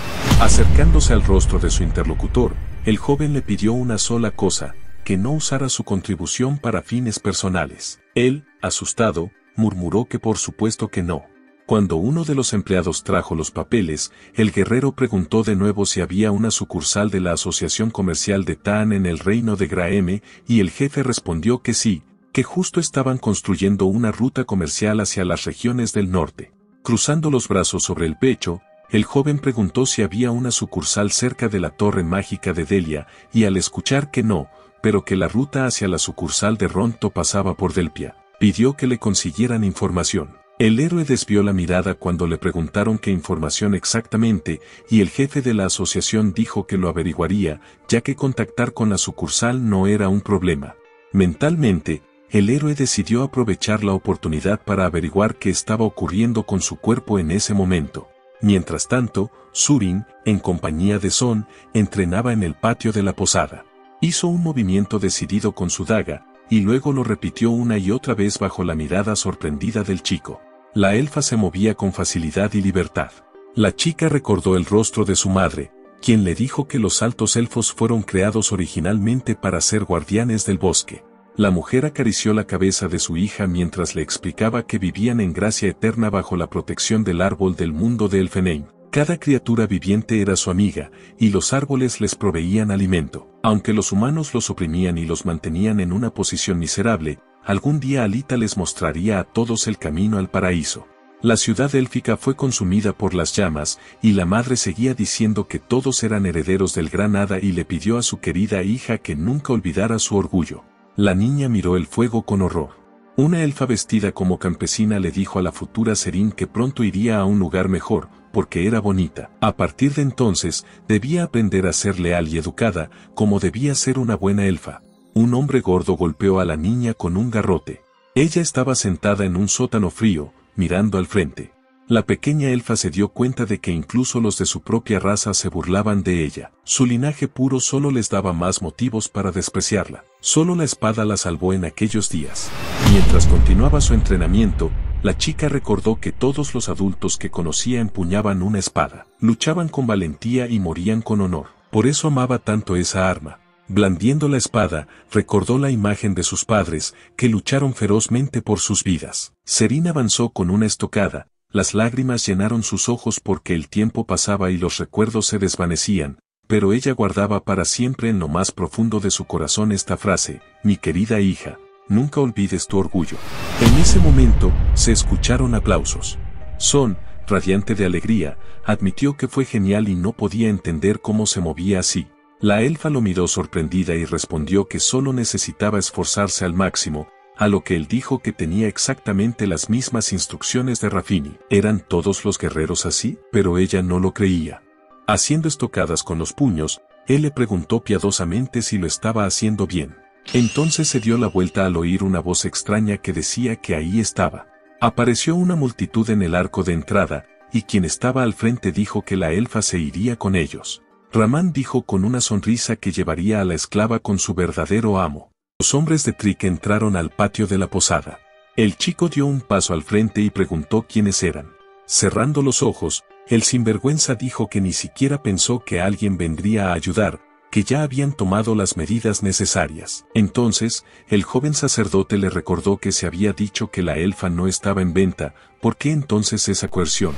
Acercándose al rostro de su interlocutor, el joven le pidió una sola cosa, que no usara su contribución para fines personales. Él, asustado, murmuró que por supuesto que no. Cuando uno de los empleados trajo los papeles, el guerrero preguntó de nuevo si había una sucursal de la Asociación Comercial de Taan en el reino de Graeme, y el jefe respondió que sí, que justo estaban construyendo una ruta comercial hacia las regiones del norte. Cruzando los brazos sobre el pecho, el joven preguntó si había una sucursal cerca de la Torre Mágica de Delia, y al escuchar que no, pero que la ruta hacia la sucursal de Ronto pasaba por Delpia, pidió que le consiguieran información. El héroe desvió la mirada cuando le preguntaron qué información exactamente, y el jefe de la asociación dijo que lo averiguaría, ya que contactar con la sucursal no era un problema. Mentalmente, el héroe decidió aprovechar la oportunidad para averiguar qué estaba ocurriendo con su cuerpo en ese momento. Mientras tanto, Surin, en compañía de Son, entrenaba en el patio de la posada. Hizo un movimiento decidido con su daga, y luego lo repitió una y otra vez bajo la mirada sorprendida del chico. La elfa se movía con facilidad y libertad. La chica recordó el rostro de su madre, quien le dijo que los altos elfos fueron creados originalmente para ser guardianes del bosque. La mujer acarició la cabeza de su hija mientras le explicaba que vivían en gracia eterna bajo la protección del árbol del mundo de Elfenheim. Cada criatura viviente era su amiga, y los árboles les proveían alimento. Aunque los humanos los oprimían y los mantenían en una posición miserable, algún día Alita les mostraría a todos el camino al paraíso. La ciudad élfica fue consumida por las llamas, y la madre seguía diciendo que todos eran herederos del gran hada y le pidió a su querida hija que nunca olvidara su orgullo. La niña miró el fuego con horror. Una elfa vestida como campesina le dijo a la futura Serine que pronto iría a un lugar mejor, porque era bonita. A partir de entonces, debía aprender a ser leal y educada, como debía ser una buena elfa. Un hombre gordo golpeó a la niña con un garrote. Ella estaba sentada en un sótano frío, mirando al frente. La pequeña elfa se dio cuenta de que incluso los de su propia raza se burlaban de ella. Su linaje puro solo les daba más motivos para despreciarla. Solo la espada la salvó en aquellos días. Mientras continuaba su entrenamiento, la chica recordó que todos los adultos que conocía empuñaban una espada, luchaban con valentía y morían con honor. Por eso amaba tanto esa arma. Blandiendo la espada, recordó la imagen de sus padres, que lucharon ferozmente por sus vidas. Serine avanzó con una estocada. Las lágrimas llenaron sus ojos porque el tiempo pasaba y los recuerdos se desvanecían, pero ella guardaba para siempre en lo más profundo de su corazón esta frase: mi querida hija, nunca olvides tu orgullo. En ese momento, se escucharon aplausos. Son, radiante de alegría, admitió que fue genial y no podía entender cómo se movía así. La elfa lo miró sorprendida y respondió que solo necesitaba esforzarse al máximo, a lo que él dijo que tenía exactamente las mismas instrucciones de Rafini. ¿Eran todos los guerreros así? Pero ella no lo creía. Haciendo estocadas con los puños, él le preguntó piadosamente si lo estaba haciendo bien. Entonces se dio la vuelta al oír una voz extraña que decía que ahí estaba. Apareció una multitud en el arco de entrada, y quien estaba al frente dijo que la elfa se iría con ellos. Ramán dijo con una sonrisa que llevaría a la esclava con su verdadero amo. Los hombres de Trick entraron al patio de la posada. El chico dio un paso al frente y preguntó quiénes eran. Cerrando los ojos, el sinvergüenza dijo que ni siquiera pensó que alguien vendría a ayudar, que ya habían tomado las medidas necesarias. Entonces, el joven sacerdote le recordó que se había dicho que la elfa no estaba en venta. ¿Por qué entonces esa coerción?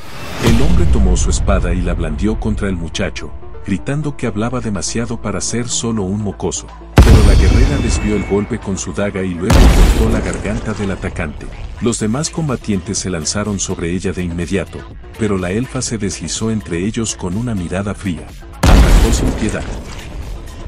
El hombre tomó su espada y la blandió contra el muchacho, gritando que hablaba demasiado para ser solo un mocoso. Pero la guerrera desvió el golpe con su daga y luego cortó la garganta del atacante. Los demás combatientes se lanzaron sobre ella de inmediato, pero la elfa se deslizó entre ellos con una mirada fría. Atacó sin piedad.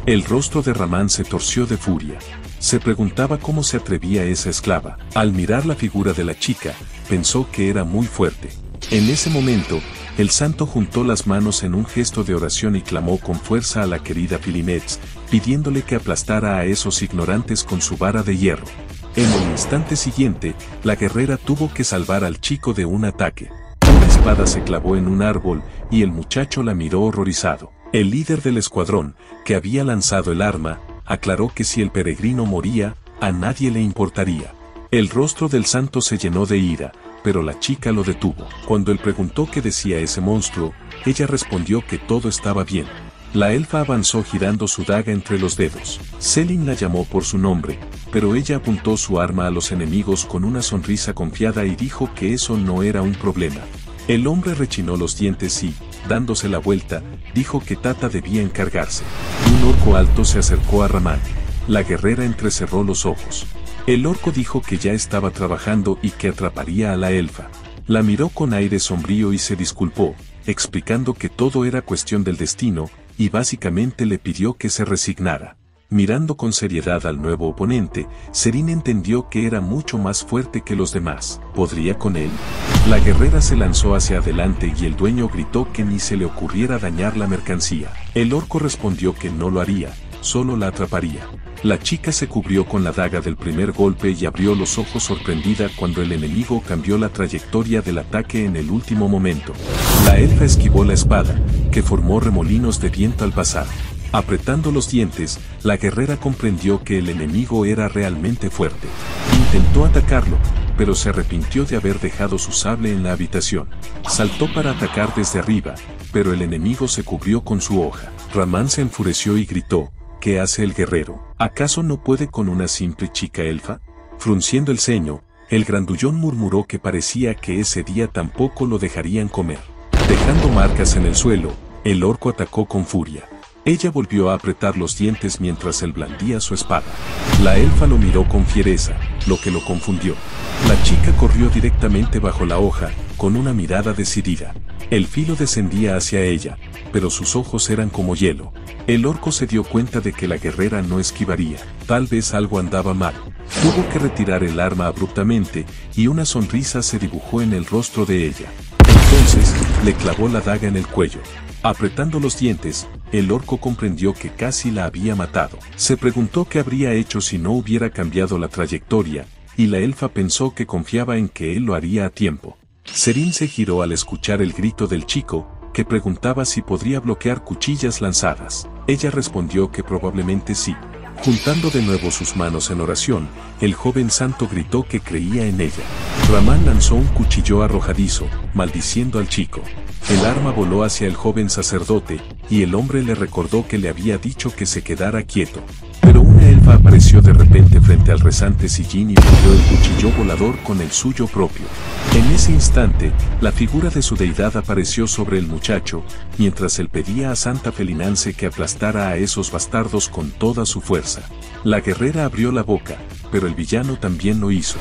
El rostro de Ramán se torció de furia. Se preguntaba cómo se atrevía esa esclava. Al mirar la figura de la chica, pensó que era muy fuerte. En ese momento, el santo juntó las manos en un gesto de oración y clamó con fuerza a la querida Filimets, pidiéndole que aplastara a esos ignorantes con su vara de hierro. En el instante siguiente, la guerrera tuvo que salvar al chico de un ataque. Una espada se clavó en un árbol, y el muchacho la miró horrorizado. El líder del escuadrón, que había lanzado el arma, aclaró que si el peregrino moría, a nadie le importaría. El rostro del santo se llenó de ira, pero la chica lo detuvo. Cuando él preguntó qué decía ese monstruo, ella respondió que todo estaba bien. La elfa avanzó girando su daga entre los dedos. Selin la llamó por su nombre, pero ella apuntó su arma a los enemigos con una sonrisa confiada y dijo que eso no era un problema. El hombre rechinó los dientes y, dándose la vuelta, dijo que Tata debía encargarse. Un orco alto se acercó a Ramán. La guerrera entrecerró los ojos. El orco dijo que ya estaba trabajando y que atraparía a la elfa. La miró con aire sombrío y se disculpó, explicando que todo era cuestión del destino, y básicamente le pidió que se resignara. Mirando con seriedad al nuevo oponente, Serín entendió que era mucho más fuerte que los demás. ¿Podría con él? La guerrera se lanzó hacia adelante y el dueño gritó que ni se le ocurriera dañar la mercancía. El orco respondió que no lo haría, solo la atraparía. La chica se cubrió con la daga del primer golpe y abrió los ojos sorprendida cuando el enemigo cambió la trayectoria del ataque en el último momento. La elfa esquivó la espada, que formó remolinos de viento al pasar. Apretando los dientes, la guerrera comprendió que el enemigo era realmente fuerte. Intentó atacarlo, pero se arrepintió de haber dejado su sable en la habitación. Saltó para atacar desde arriba, pero el enemigo se cubrió con su hoja. Ramán se enfureció y gritó: ¿qué hace el guerrero? ¿Acaso no puede con una simple chica elfa? Frunciendo el ceño, el grandullón murmuró que parecía que ese día tampoco lo dejarían comer. Dejando marcas en el suelo, el orco atacó con furia. Ella volvió a apretar los dientes mientras él blandía su espada. La elfa lo miró con fiereza, lo que lo confundió. La chica corrió directamente bajo la hoja, con una mirada decidida. El filo descendía hacia ella, pero sus ojos eran como hielo. El orco se dio cuenta de que la guerrera no esquivaría. Tal vez algo andaba mal. Tuvo que retirar el arma abruptamente, y una sonrisa se dibujó en el rostro de ella. Entonces, le clavó la daga en el cuello. Apretando los dientes, el orco comprendió que casi la había matado. Se preguntó qué habría hecho si no hubiera cambiado la trayectoria, y la elfa pensó que confiaba en que él lo haría a tiempo. Serín se giró al escuchar el grito del chico, que preguntaba si podría bloquear cuchillas lanzadas. Ella respondió que probablemente sí. Juntando de nuevo sus manos en oración, el joven santo gritó que creía en ella. Ramán lanzó un cuchillo arrojadizo, maldiciendo al chico. El arma voló hacia el joven sacerdote, y el hombre le recordó que le había dicho que se quedara quieto. Pero una elfa apareció de repente frente al rezante sillín y volvió el cuchillo volador con el suyo propio. En ese instante, la figura de su deidad apareció sobre el muchacho, mientras él pedía a Santa Felinance que aplastara a esos bastardos con toda su fuerza. La guerrera abrió la boca, pero el villano también lo hizo.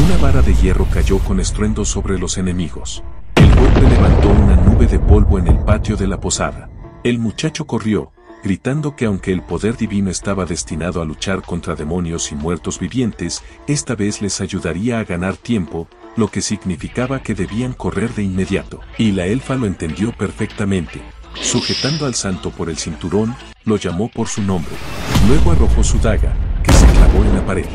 Una vara de hierro cayó con estruendo sobre los enemigos. El golpe levantó una nube de polvo en el patio de la posada. El muchacho corrió, gritando que aunque el poder divino estaba destinado a luchar contra demonios y muertos vivientes, esta vez les ayudaría a ganar tiempo, lo que significaba que debían correr de inmediato. Y la elfa lo entendió perfectamente. Sujetando al santo por el cinturón, lo llamó por su nombre. Luego arrojó su daga, que se clavó en la pared.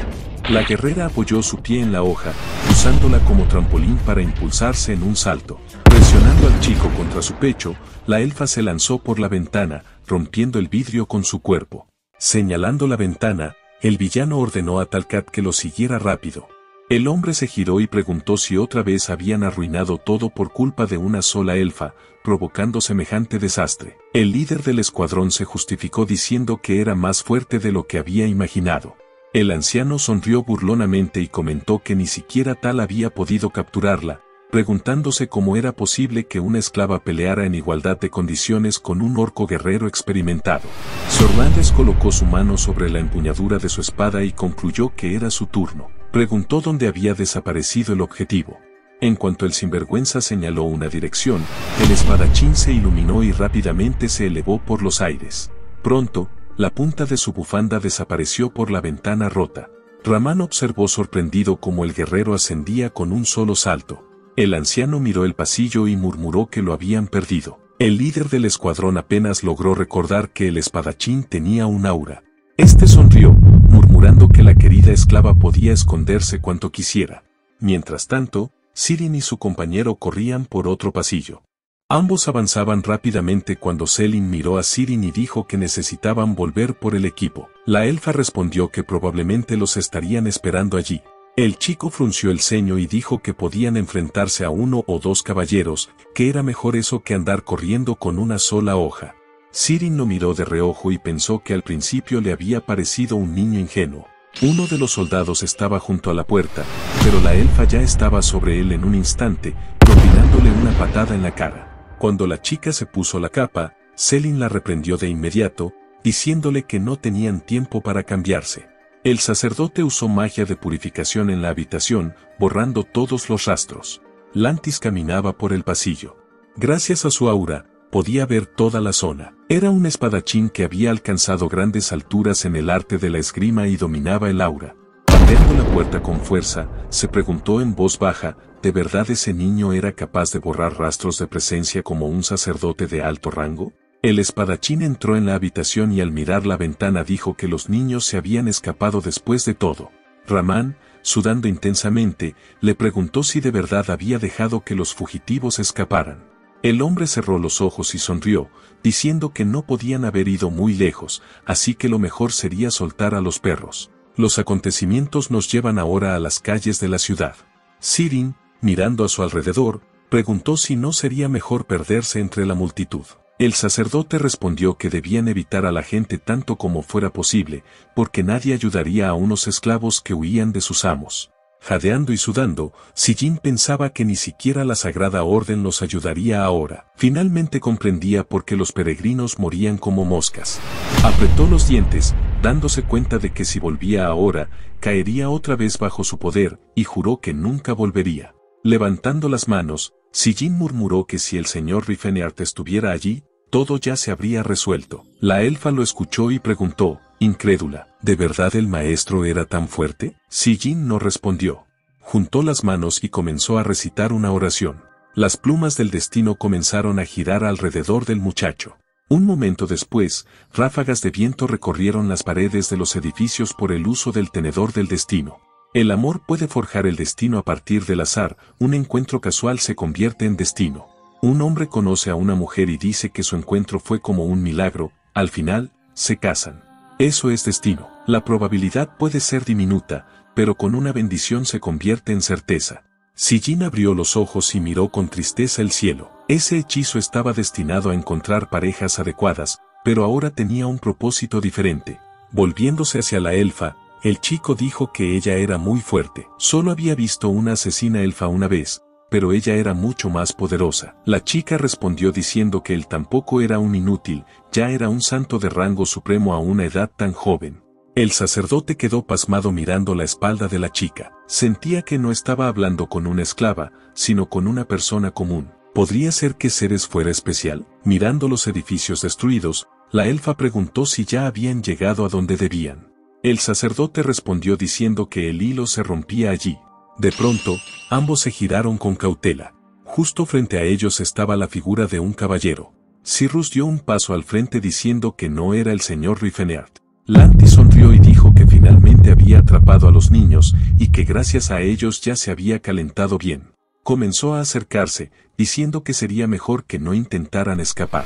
La guerrera apoyó su pie en la hoja, usándola como trampolín para impulsarse en un salto. Presionando al chico contra su pecho, la elfa se lanzó por la ventana, rompiendo el vidrio con su cuerpo. Señalando la ventana, el villano ordenó a Talcat que lo siguiera rápido. El hombre se giró y preguntó si otra vez habían arruinado todo por culpa de una sola elfa, provocando semejante desastre. El líder del escuadrón se justificó diciendo que era más fuerte de lo que había imaginado. El anciano sonrió burlonamente y comentó que ni siquiera tal había podido capturarla, preguntándose cómo era posible que una esclava peleara en igualdad de condiciones con un orco guerrero experimentado. Sorlandes colocó su mano sobre la empuñadura de su espada y concluyó que era su turno. Preguntó dónde había desaparecido el objetivo. En cuanto el sinvergüenza señaló una dirección, el espadachín se iluminó y rápidamente se elevó por los aires. Pronto, la punta de su bufanda desapareció por la ventana rota. Ramán observó sorprendido cómo el guerrero ascendía con un solo salto. El anciano miró el pasillo y murmuró que lo habían perdido. El líder del escuadrón apenas logró recordar que el espadachín tenía un aura. Este sonrió, murmurando que la querida esclava podía esconderse cuanto quisiera. Mientras tanto, Sirin y su compañero corrían por otro pasillo. Ambos avanzaban rápidamente cuando Selin miró a Sirin y dijo que necesitaban volver por el equipo. La elfa respondió que probablemente los estarían esperando allí. El chico frunció el ceño y dijo que podían enfrentarse a 1 o 2 caballeros, que era mejor eso que andar corriendo con una sola hoja. Sirin lo miró de reojo y pensó que al principio le había parecido un niño ingenuo. Uno de los soldados estaba junto a la puerta, pero la elfa ya estaba sobre él en un instante, propinándole una patada en la cara. Cuando la chica se puso la capa, Selin la reprendió de inmediato, diciéndole que no tenían tiempo para cambiarse. El sacerdote usó magia de purificación en la habitación, borrando todos los rastros. Lantis caminaba por el pasillo. Gracias a su aura, podía ver toda la zona. Era un espadachín que había alcanzado grandes alturas en el arte de la esgrima y dominaba el aura. Abriendo la puerta con fuerza, se preguntó en voz baja, ¿de verdad ese niño era capaz de borrar rastros de presencia como un sacerdote de alto rango? El espadachín entró en la habitación y al mirar la ventana dijo que los niños se habían escapado después de todo. Ramán, sudando intensamente, le preguntó si de verdad había dejado que los fugitivos escaparan. El hombre cerró los ojos y sonrió, diciendo que no podían haber ido muy lejos, así que lo mejor sería soltar a los perros. Los acontecimientos nos llevan ahora a las calles de la ciudad. Sirin, mirando a su alrededor, preguntó si no sería mejor perderse entre la multitud. El sacerdote respondió que debían evitar a la gente tanto como fuera posible, porque nadie ayudaría a unos esclavos que huían de sus amos. Jadeando y sudando, Sijin pensaba que ni siquiera la Sagrada Orden los ayudaría ahora. Finalmente comprendía por qué los peregrinos morían como moscas. Apretó los dientes, dándose cuenta de que si volvía ahora, caería otra vez bajo su poder, y juró que nunca volvería. Levantando las manos, Sijin murmuró que si el señor Rifeneart estuviera allí, todo ya se habría resuelto. La elfa lo escuchó y preguntó, incrédula, ¿de verdad el maestro era tan fuerte? Sijin no respondió. Juntó las manos y comenzó a recitar una oración. Las plumas del destino comenzaron a girar alrededor del muchacho. Un momento después, ráfagas de viento recorrieron las paredes de los edificios por el uso del tenedor del destino. El amor puede forjar el destino a partir del azar, un encuentro casual se convierte en destino. Un hombre conoce a una mujer y dice que su encuentro fue como un milagro, al final, se casan. Eso es destino. La probabilidad puede ser diminuta, pero con una bendición se convierte en certeza. Sijin abrió los ojos y miró con tristeza el cielo. Ese hechizo estaba destinado a encontrar parejas adecuadas, pero ahora tenía un propósito diferente. Volviéndose hacia la elfa, el chico dijo que ella era muy fuerte. Solo había visto una asesina elfa una vez, pero ella era mucho más poderosa. La chica respondió diciendo que él tampoco era un inútil, ya era un santo de rango supremo a una edad tan joven. El sacerdote quedó pasmado mirando la espalda de la chica. Sentía que no estaba hablando con una esclava, sino con una persona común. ¿Podría ser que Ceres fuera especial? Mirando los edificios destruidos, la elfa preguntó si ya habían llegado a donde debían. El sacerdote respondió diciendo que el hilo se rompía allí. De pronto, ambos se giraron con cautela. Justo frente a ellos estaba la figura de un caballero. Cyrus dio un paso al frente diciendo que no era el señor Rifeneart. Lantis sonrió y dijo que finalmente había atrapado a los niños y que gracias a ellos ya se había calentado bien. Comenzó a acercarse, diciendo que sería mejor que no intentaran escapar.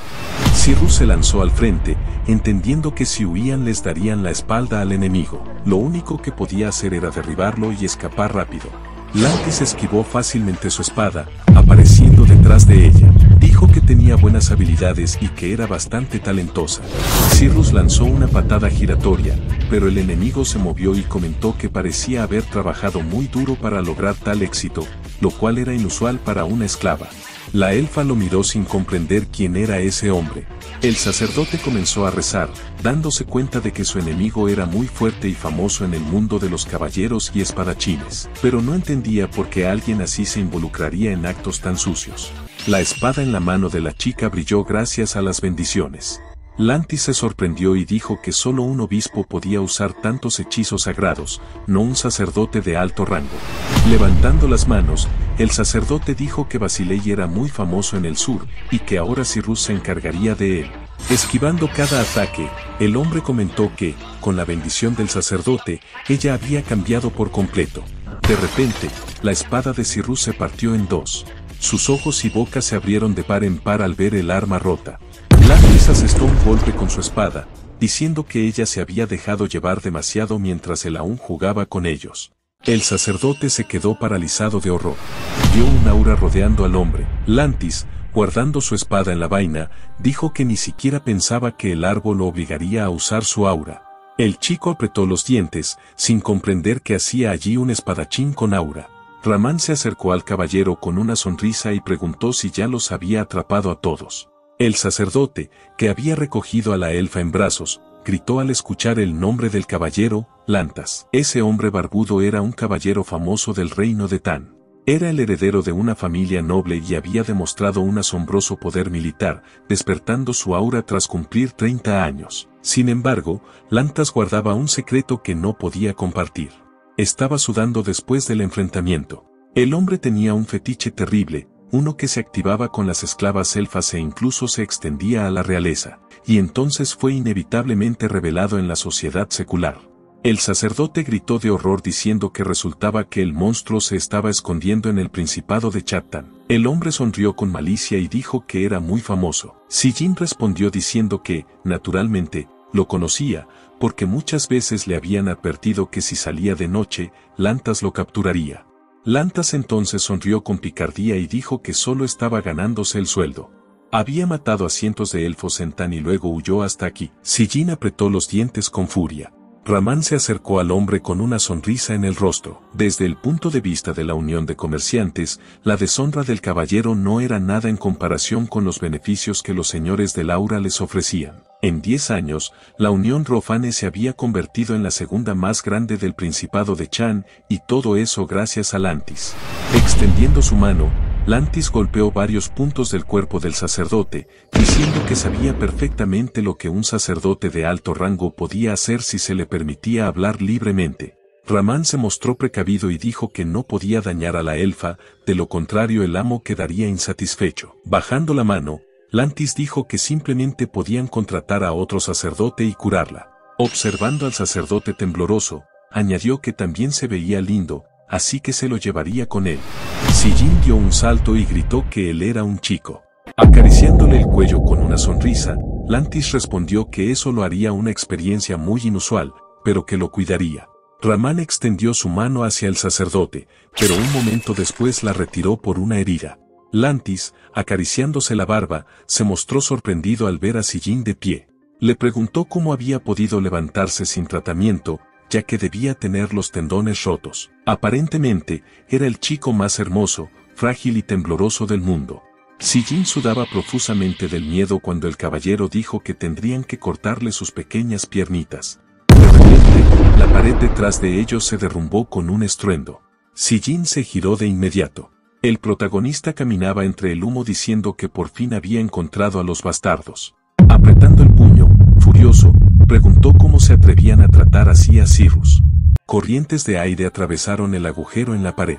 Cyrus se lanzó al frente, entendiendo que si huían les darían la espalda al enemigo. Lo único que podía hacer era derribarlo y escapar rápido. Lantis esquivó fácilmente su espada, apareciendo detrás de ella. Dijo que tenía buenas habilidades y que era bastante talentosa. Cyrus lanzó una patada giratoria, pero el enemigo se movió y comentó que parecía haber trabajado muy duro para lograr tal éxito, lo cual era inusual para una esclava. La elfa lo miró sin comprender quién era ese hombre. El sacerdote comenzó a rezar, dándose cuenta de que su enemigo era muy fuerte y famoso en el mundo de los caballeros y espadachines, pero no entendía por qué alguien así se involucraría en actos tan sucios. La espada en la mano de la chica brilló gracias a las bendiciones. Lantis se sorprendió y dijo que solo un obispo podía usar tantos hechizos sagrados, no un sacerdote de alto rango. Levantando las manos, el sacerdote dijo que Basilei era muy famoso en el sur y que ahora Cyrus se encargaría de él. Esquivando cada ataque, el hombre comentó que, con la bendición del sacerdote, ella había cambiado por completo. De repente, la espada de Cyrus se partió en dos. Sus ojos y boca se abrieron de par en par al ver el arma rota. Lantis asestó un golpe con su espada, diciendo que ella se había dejado llevar demasiado mientras él aún jugaba con ellos. El sacerdote se quedó paralizado de horror. Vio un aura rodeando al hombre. Lantis, guardando su espada en la vaina, dijo que ni siquiera pensaba que el árbol lo obligaría a usar su aura. El chico apretó los dientes, sin comprender que hacía allí un espadachín con aura. Ramán se acercó al caballero con una sonrisa y preguntó si ya los había atrapado a todos. El sacerdote, que había recogido a la elfa en brazos, gritó al escuchar el nombre del caballero, Lantas. Ese hombre barbudo era un caballero famoso del reino de Tan. Era el heredero de una familia noble y había demostrado un asombroso poder militar, despertando su aura tras cumplir 30 años. Sin embargo, Lantas guardaba un secreto que no podía compartir. Estaba sudando después del enfrentamiento. El hombre tenía un fetiche terrible, uno que se activaba con las esclavas elfas e incluso se extendía a la realeza, y entonces fue inevitablemente revelado en la sociedad secular. El sacerdote gritó de horror diciendo que resultaba que el monstruo se estaba escondiendo en el principado de Chattan. El hombre sonrió con malicia y dijo que era muy famoso. Sijin respondió diciendo que, naturalmente, lo conocía, porque muchas veces le habían advertido que si salía de noche, Lantas lo capturaría. Lantas entonces sonrió con picardía y dijo que solo estaba ganándose el sueldo. Había matado a cientos de elfos en Tan y luego huyó hasta aquí. Sijin apretó los dientes con furia. Ramán se acercó al hombre con una sonrisa en el rostro. Desde el punto de vista de la unión de comerciantes, la deshonra del caballero no era nada en comparación con los beneficios que los señores del aura les ofrecían. En 10 años, la Unión Rofane se había convertido en la segunda más grande del Principado de Chan, y todo eso gracias a Lantis. Extendiendo su mano, Lantis golpeó varios puntos del cuerpo del sacerdote, diciendo que sabía perfectamente lo que un sacerdote de alto rango podía hacer si se le permitía hablar libremente. Ramán se mostró precavido y dijo que no podía dañar a la elfa, de lo contrario el amo quedaría insatisfecho. Bajando la mano, Lantis dijo que simplemente podían contratar a otro sacerdote y curarla. Observando al sacerdote tembloroso, añadió que también se veía lindo, así que se lo llevaría con él. Sijin dio un salto y gritó que él era un chico. Acariciándole el cuello con una sonrisa, Lantis respondió que eso lo haría una experiencia muy inusual, pero que lo cuidaría. Ramán extendió su mano hacia el sacerdote, pero un momento después la retiró por una herida. Lantis, acariciándose la barba, se mostró sorprendido al ver a Sijin de pie. Le preguntó cómo había podido levantarse sin tratamiento, ya que debía tener los tendones rotos. Aparentemente, era el chico más hermoso, frágil y tembloroso del mundo. Sijin sudaba profusamente del miedo cuando el caballero dijo que tendrían que cortarle sus pequeñas piernitas. De repente, la pared detrás de ellos se derrumbó con un estruendo. Sijin se giró de inmediato. El protagonista caminaba entre el humo diciendo que por fin había encontrado a los bastardos. Apretando el puño, furioso, preguntó cómo se atrevían a tratar así a Cyrus. Corrientes de aire atravesaron el agujero en la pared.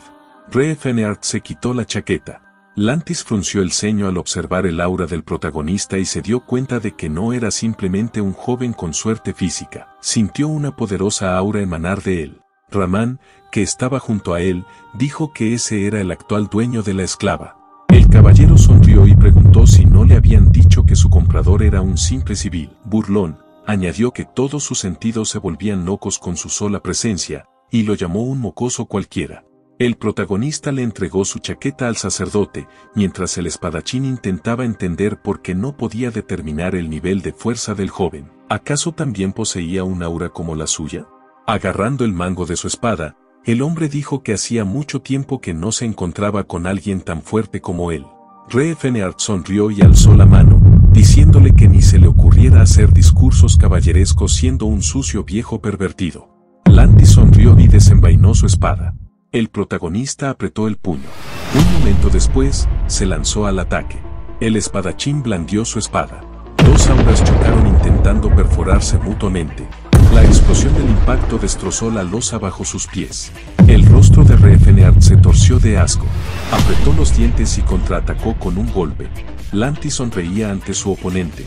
Re Fenneart se quitó la chaqueta. Lantis frunció el ceño al observar el aura del protagonista y se dio cuenta de que no era simplemente un joven con suerte física. Sintió una poderosa aura emanar de él. Ramán, que estaba junto a él, dijo que ese era el actual dueño de la esclava. El caballero sonrió y preguntó si no le habían dicho que su comprador era un simple civil. Burlón, añadió que todos sus sentidos se volvían locos con su sola presencia, y lo llamó un mocoso cualquiera. El protagonista le entregó su chaqueta al sacerdote, mientras el espadachín intentaba entender por qué no podía determinar el nivel de fuerza del joven. ¿Acaso también poseía un aura como la suya? Agarrando el mango de su espada, el hombre dijo que hacía mucho tiempo que no se encontraba con alguien tan fuerte como él. Reefeneard sonrió y alzó la mano, diciéndole que ni se le ocurriera hacer discursos caballerescos siendo un sucio viejo pervertido. Lantis sonrió y desenvainó su espada. El protagonista apretó el puño. Un momento después, se lanzó al ataque. El espadachín blandió su espada. Dos auras chocaron intentando perforarse mutuamente. La explosión del impacto destrozó la losa bajo sus pies. El rostro de Reefeneard se torció de asco. Apretó los dientes y contraatacó con un golpe. Lantis sonreía ante su oponente.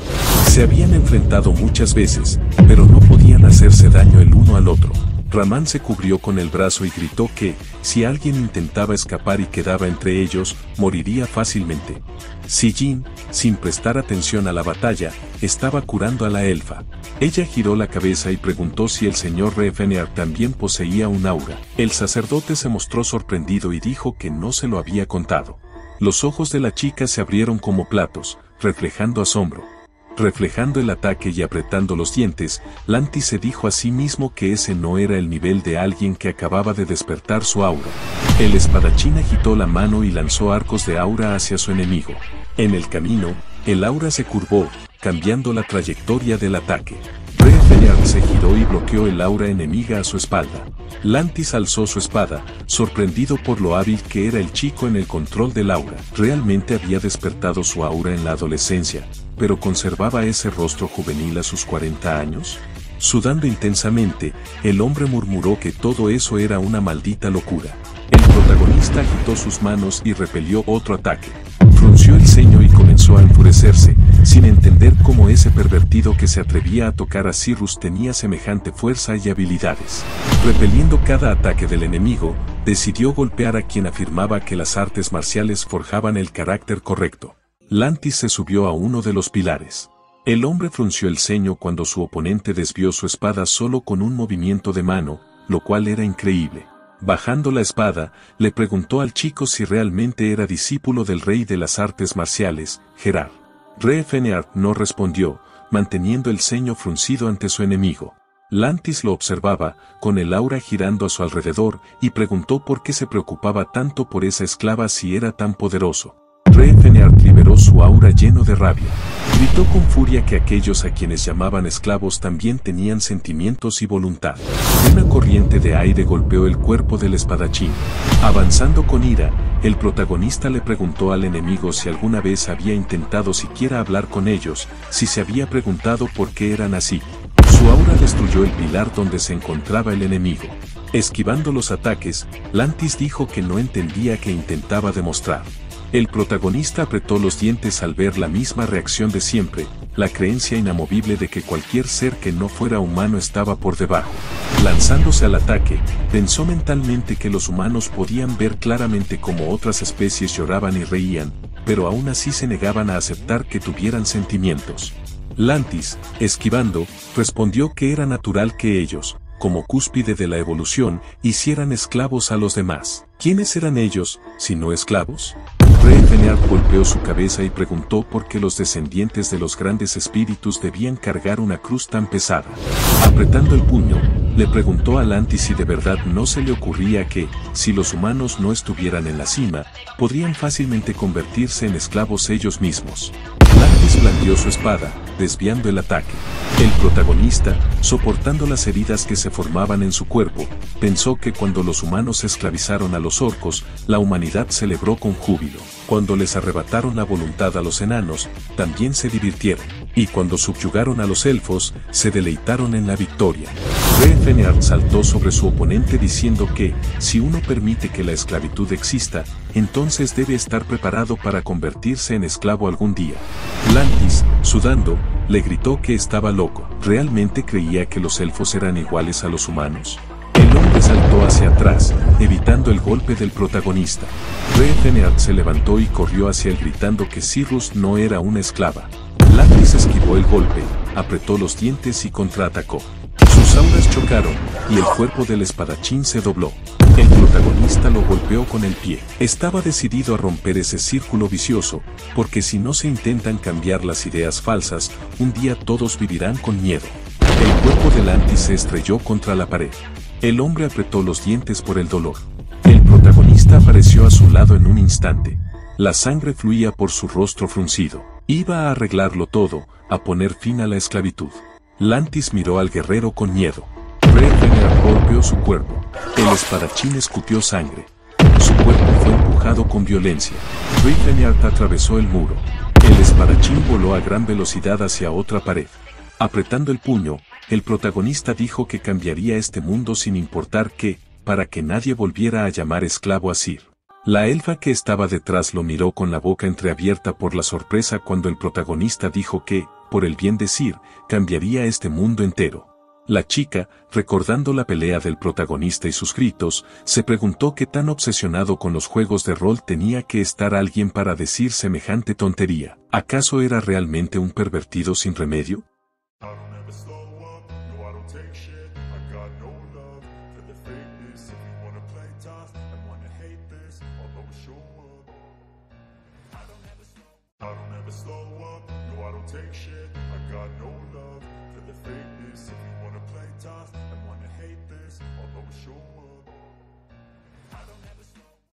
Se habían enfrentado muchas veces, pero no podían hacerse daño el uno al otro. Ramán se cubrió con el brazo y gritó que, si alguien intentaba escapar y quedaba entre ellos, moriría fácilmente. Sijin, sin prestar atención a la batalla, estaba curando a la elfa. Ella giró la cabeza y preguntó si el señor Reefeneard también poseía un aura. El sacerdote se mostró sorprendido y dijo que no se lo había contado. Los ojos de la chica se abrieron como platos, reflejando asombro. Reflejando el ataque y apretando los dientes, Lantis se dijo a sí mismo que ese no era el nivel de alguien que acababa de despertar su aura. El espadachín agitó la mano y lanzó arcos de aura hacia su enemigo. En el camino, el aura se curvó, cambiando la trayectoria del ataque. Reefeneard se giró y bloqueó el aura enemiga a su espalda. Lantis alzó su espada, sorprendido por lo hábil que era el chico en el control del aura. Realmente había despertado su aura en la adolescencia, pero ¿conservaba ese rostro juvenil a sus 40 años? Sudando intensamente, el hombre murmuró que todo eso era una maldita locura. El protagonista agitó sus manos y repelió otro ataque. Frunció el ceño y comenzó a enfurecerse, sin entender cómo ese pervertido que se atrevía a tocar a Cyrus tenía semejante fuerza y habilidades. Repeliendo cada ataque del enemigo, decidió golpear a quien afirmaba que las artes marciales forjaban el carácter correcto. Lantis se subió a uno de los pilares. El hombre frunció el ceño cuando su oponente desvió su espada solo con un movimiento de mano, lo cual era increíble. Bajando la espada, le preguntó al chico si realmente era discípulo del rey de las artes marciales, Gerard. Reefeneard no respondió, manteniendo el ceño fruncido ante su enemigo. Lantis lo observaba, con el aura girando a su alrededor, y preguntó por qué se preocupaba tanto por esa esclava si era tan poderoso. Reefeneard liberó su aura lleno de rabia. Gritó con furia que aquellos a quienes llamaban esclavos también tenían sentimientos y voluntad. Una corriente de aire golpeó el cuerpo del espadachín. Avanzando con ira, el protagonista le preguntó al enemigo si alguna vez había intentado siquiera hablar con ellos, si se había preguntado por qué eran así. Su aura destruyó el pilar donde se encontraba el enemigo. Esquivando los ataques, Lantis dijo que no entendía qué intentaba demostrar. El protagonista apretó los dientes al ver la misma reacción de siempre, la creencia inamovible de que cualquier ser que no fuera humano estaba por debajo. Lanzándose al ataque, pensó mentalmente que los humanos podían ver claramente cómo otras especies lloraban y reían, pero aún así se negaban a aceptar que tuvieran sentimientos. Lantis, esquivando, respondió que era natural que ellos, como cúspide de la evolución, hicieran esclavos a los demás. ¿Quiénes eran ellos, si no esclavos? Reefeneard golpeó su cabeza y preguntó por qué los descendientes de los grandes espíritus debían cargar una cruz tan pesada. Apretando el puño, le preguntó a Lantis si de verdad no se le ocurría que, si los humanos no estuvieran en la cima, podrían fácilmente convertirse en esclavos ellos mismos. Lantis blandió su espada, desviando el ataque. El protagonista, soportando las heridas que se formaban en su cuerpo, pensó que cuando los humanos esclavizaron a los orcos, la humanidad celebró con júbilo. Cuando les arrebataron la voluntad a los enanos, también se divirtieron. Y cuando subyugaron a los elfos, se deleitaron en la victoria. Fëanor saltó sobre su oponente diciendo que, si uno permite que la esclavitud exista, entonces debe estar preparado para convertirse en esclavo algún día. Lantis, sudando, le gritó que estaba loco. ¿Realmente creía que los elfos eran iguales a los humanos? El hombre saltó hacia atrás, evitando el golpe del protagonista. Fëanor se levantó y corrió hacia él gritando que Cirrus no era una esclava. Lantis esquivó el golpe, apretó los dientes y contraatacó. Sus auras chocaron, y el cuerpo del espadachín se dobló. El protagonista lo golpeó con el pie. Estaba decidido a romper ese círculo vicioso, porque si no se intentan cambiar las ideas falsas, un día todos vivirán con miedo. El cuerpo de Lantis se estrelló contra la pared. El hombre apretó los dientes por el dolor. El protagonista apareció a su lado en un instante. La sangre fluía por su rostro fruncido. Iba a arreglarlo todo, a poner fin a la esclavitud. Lantis miró al guerrero con miedo. Fëanor golpeó su cuerpo. El espadachín escupió sangre. Su cuerpo fue empujado con violencia. Fëanor atravesó el muro. El espadachín voló a gran velocidad hacia otra pared. Apretando el puño, el protagonista dijo que cambiaría este mundo sin importar qué, para que nadie volviera a llamar esclavo a Cir. La elfa que estaba detrás lo miró con la boca entreabierta por la sorpresa cuando el protagonista dijo que, por el bien de Cir, cambiaría este mundo entero. La chica, recordando la pelea del protagonista y sus gritos, se preguntó qué tan obsesionado con los juegos de rol tenía que estar alguien para decir semejante tontería. ¿Acaso era realmente un pervertido sin remedio? I don't ever slow up, no I don't take shit, I got no love